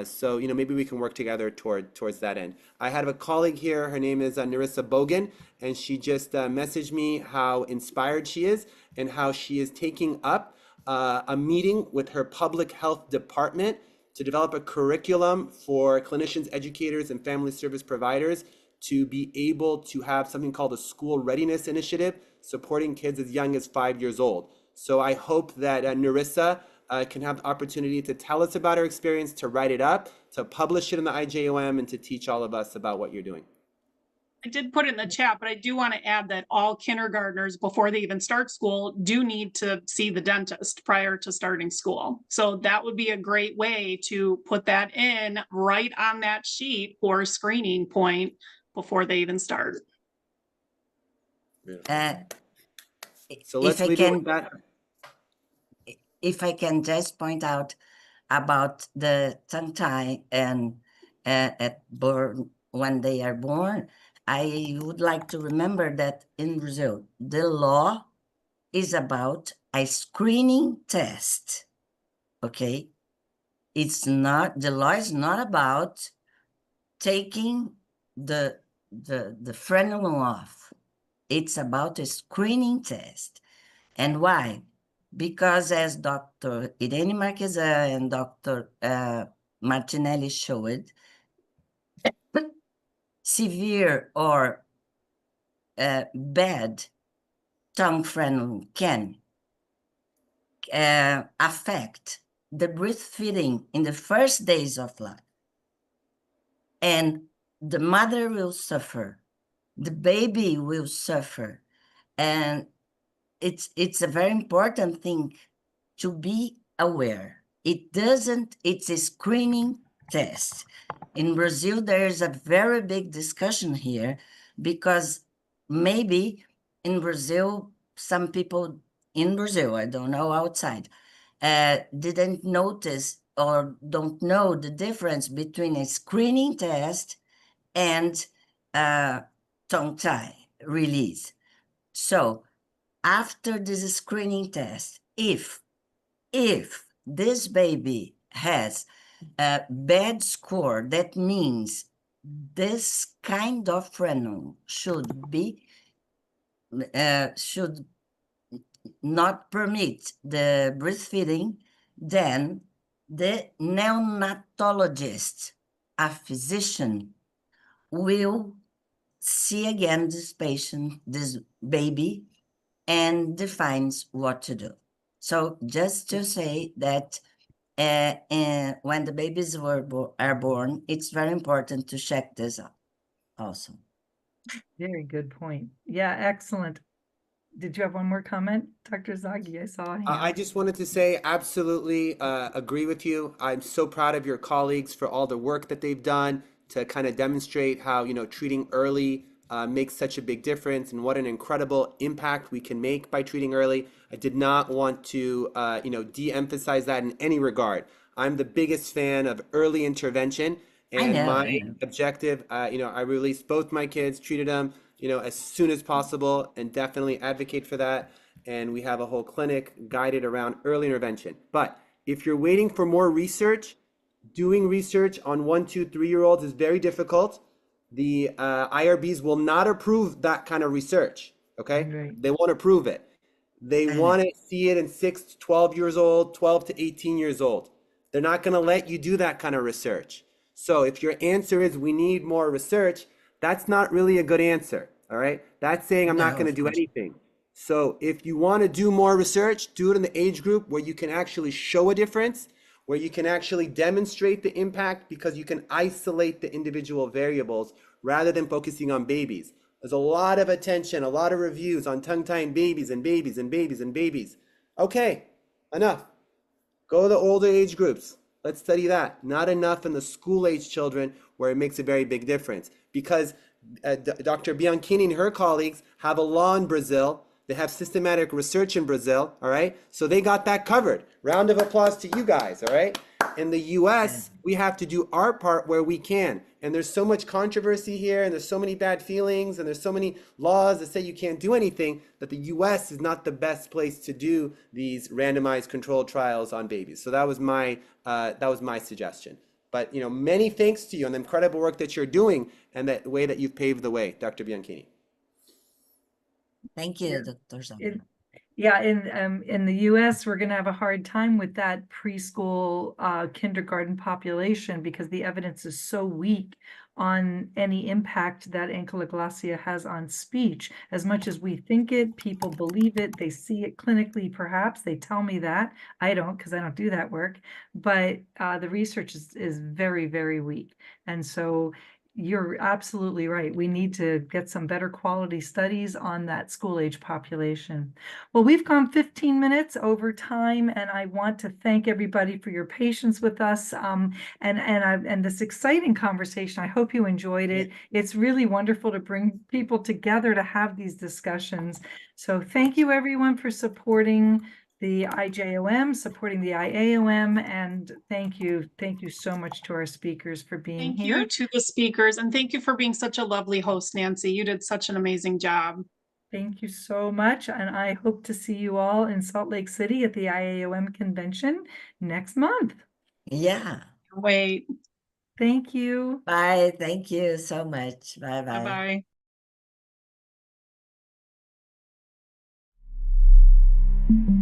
So maybe we can work together towards that end. I have a colleague here, her name is Narissa Bogan, and she just messaged me how inspired she is and how she is taking up a meeting with her public health department to develop a curriculum for clinicians, educators, and family service providers to be able to have something called a school readiness initiative supporting kids as young as 5 years old. So I hope that Narissa can have the opportunity to tell us about her experience, to write it up, to publish it in the IJOM, and to teach all of us about what you're doing. I did put it in the chat, but I do want to add that all kindergartners, before they even start school, do need to see the dentist prior to starting school. So that would be a great way to put that in right on that sheet for a screening point before they even start. Uh, So let's if I leave it can, with that. if I can just point out about the tongue tie and at born when they are born, I would like to remember that in Brazil, the law is about a screening test. Okay, it's not, the law is not about taking the frenulum off. It's about a screening test. And why? Because as Dr. Irene Marquesa and Dr. Martinelli showed, severe or bad tongue frenulum can affect the breastfeeding in the first days of life. And the mother will suffer, the baby will suffer. And it's a very important thing to be aware. It's a screening test. In Brazil, there is a very big discussion here because maybe in Brazil, some people in Brazil, I don't know outside, didn't notice or don't know the difference between a screening test and tongue tie release. So after this screening test, if this baby has a bad score, that means this kind of frenulum should not permit the breastfeeding, then the neonatologist, a physician, will see again this patient, this baby, and defines what to do. So just to say that when the babies are born, it's very important to check this out also. Very good point. Yeah, excellent. Did you have one more comment, Dr. Zaghi? I saw a I hand. just wanted to say absolutely agree with you. I'm so proud of your colleagues for all the work that they've done to kind of demonstrate how, treating early makes such a big difference and what an incredible impact we can make by treating early. I did not want to, de-emphasize that in any regard. I'm the biggest fan of early intervention, I and know, my I know. objective, I released both my kids, treated them, as soon as possible, and definitely advocate for that. And we have a whole clinic guided around early intervention. But if you're waiting for more research, doing research on 1, 2, 3-year-olds is very difficult. The IRBs will not approve that kind of research. Okay, Right. they won't approve it. They I know. want to see it in 6 to 12 years old, 12 to 18 years old. They're not going to let you do that kind of research. So if your answer is we need more research, that's not really a good answer. All right, that's saying I'm not No, going to of do course. anything. So if you want to do more research, do it in the age group where you can actually show a difference, where you can actually demonstrate the impact because you can isolate the individual variables rather than focusing on babies. There's a lot of attention, a lot of reviews on tongue-tying babies and babies and babies and babies. Okay, enough. Go to the older age groups. Let's study that. Not enough in the school age children where it makes a very big difference. Because Dr. Bianchini and her colleagues have a law in Brazil. They have systematic research in Brazil, all right? So they got that covered. Round of applause to you guys, all right? In the US, we have to do our part where we can. And there's so much controversy here, and there's so many bad feelings, and there's so many laws that say you can't do anything, that the US is not the best place to do these randomized controlled trials on babies. So that was my suggestion. But many thanks to you on the incredible work that you're doing and the way that you've paved the way, Dr. Bianchini. Thank you, Dr. It, Solomon. yeah, in the US, we're going to have a hard time with that preschool kindergarten population because the evidence is so weak on any impact that ankylosing has on speech. As much as we think it, people believe it, they see it clinically, perhaps. They tell me that. I don't, because I don't do that work. But the research is very, very weak. And so you're absolutely right. We need to get some better quality studies on that school age population. Well, we've gone 15 minutes over time, and I want to thank everybody for your patience with us and this exciting conversation. I hope you enjoyed it. It's really wonderful to bring people together to have these discussions. So thank you, everyone, for supporting the IJOM, supporting the IAOM, and thank you so much to our speakers for being Thank here. you to the speakers, and thank you for being such a lovely host, Nancy. You did such an amazing job. Thank you so much, and I hope to see you all in Salt Lake City at the IAOM convention next month. Yeah. Wait. Thank you. Bye. Thank you so much. Bye-bye. Bye-bye.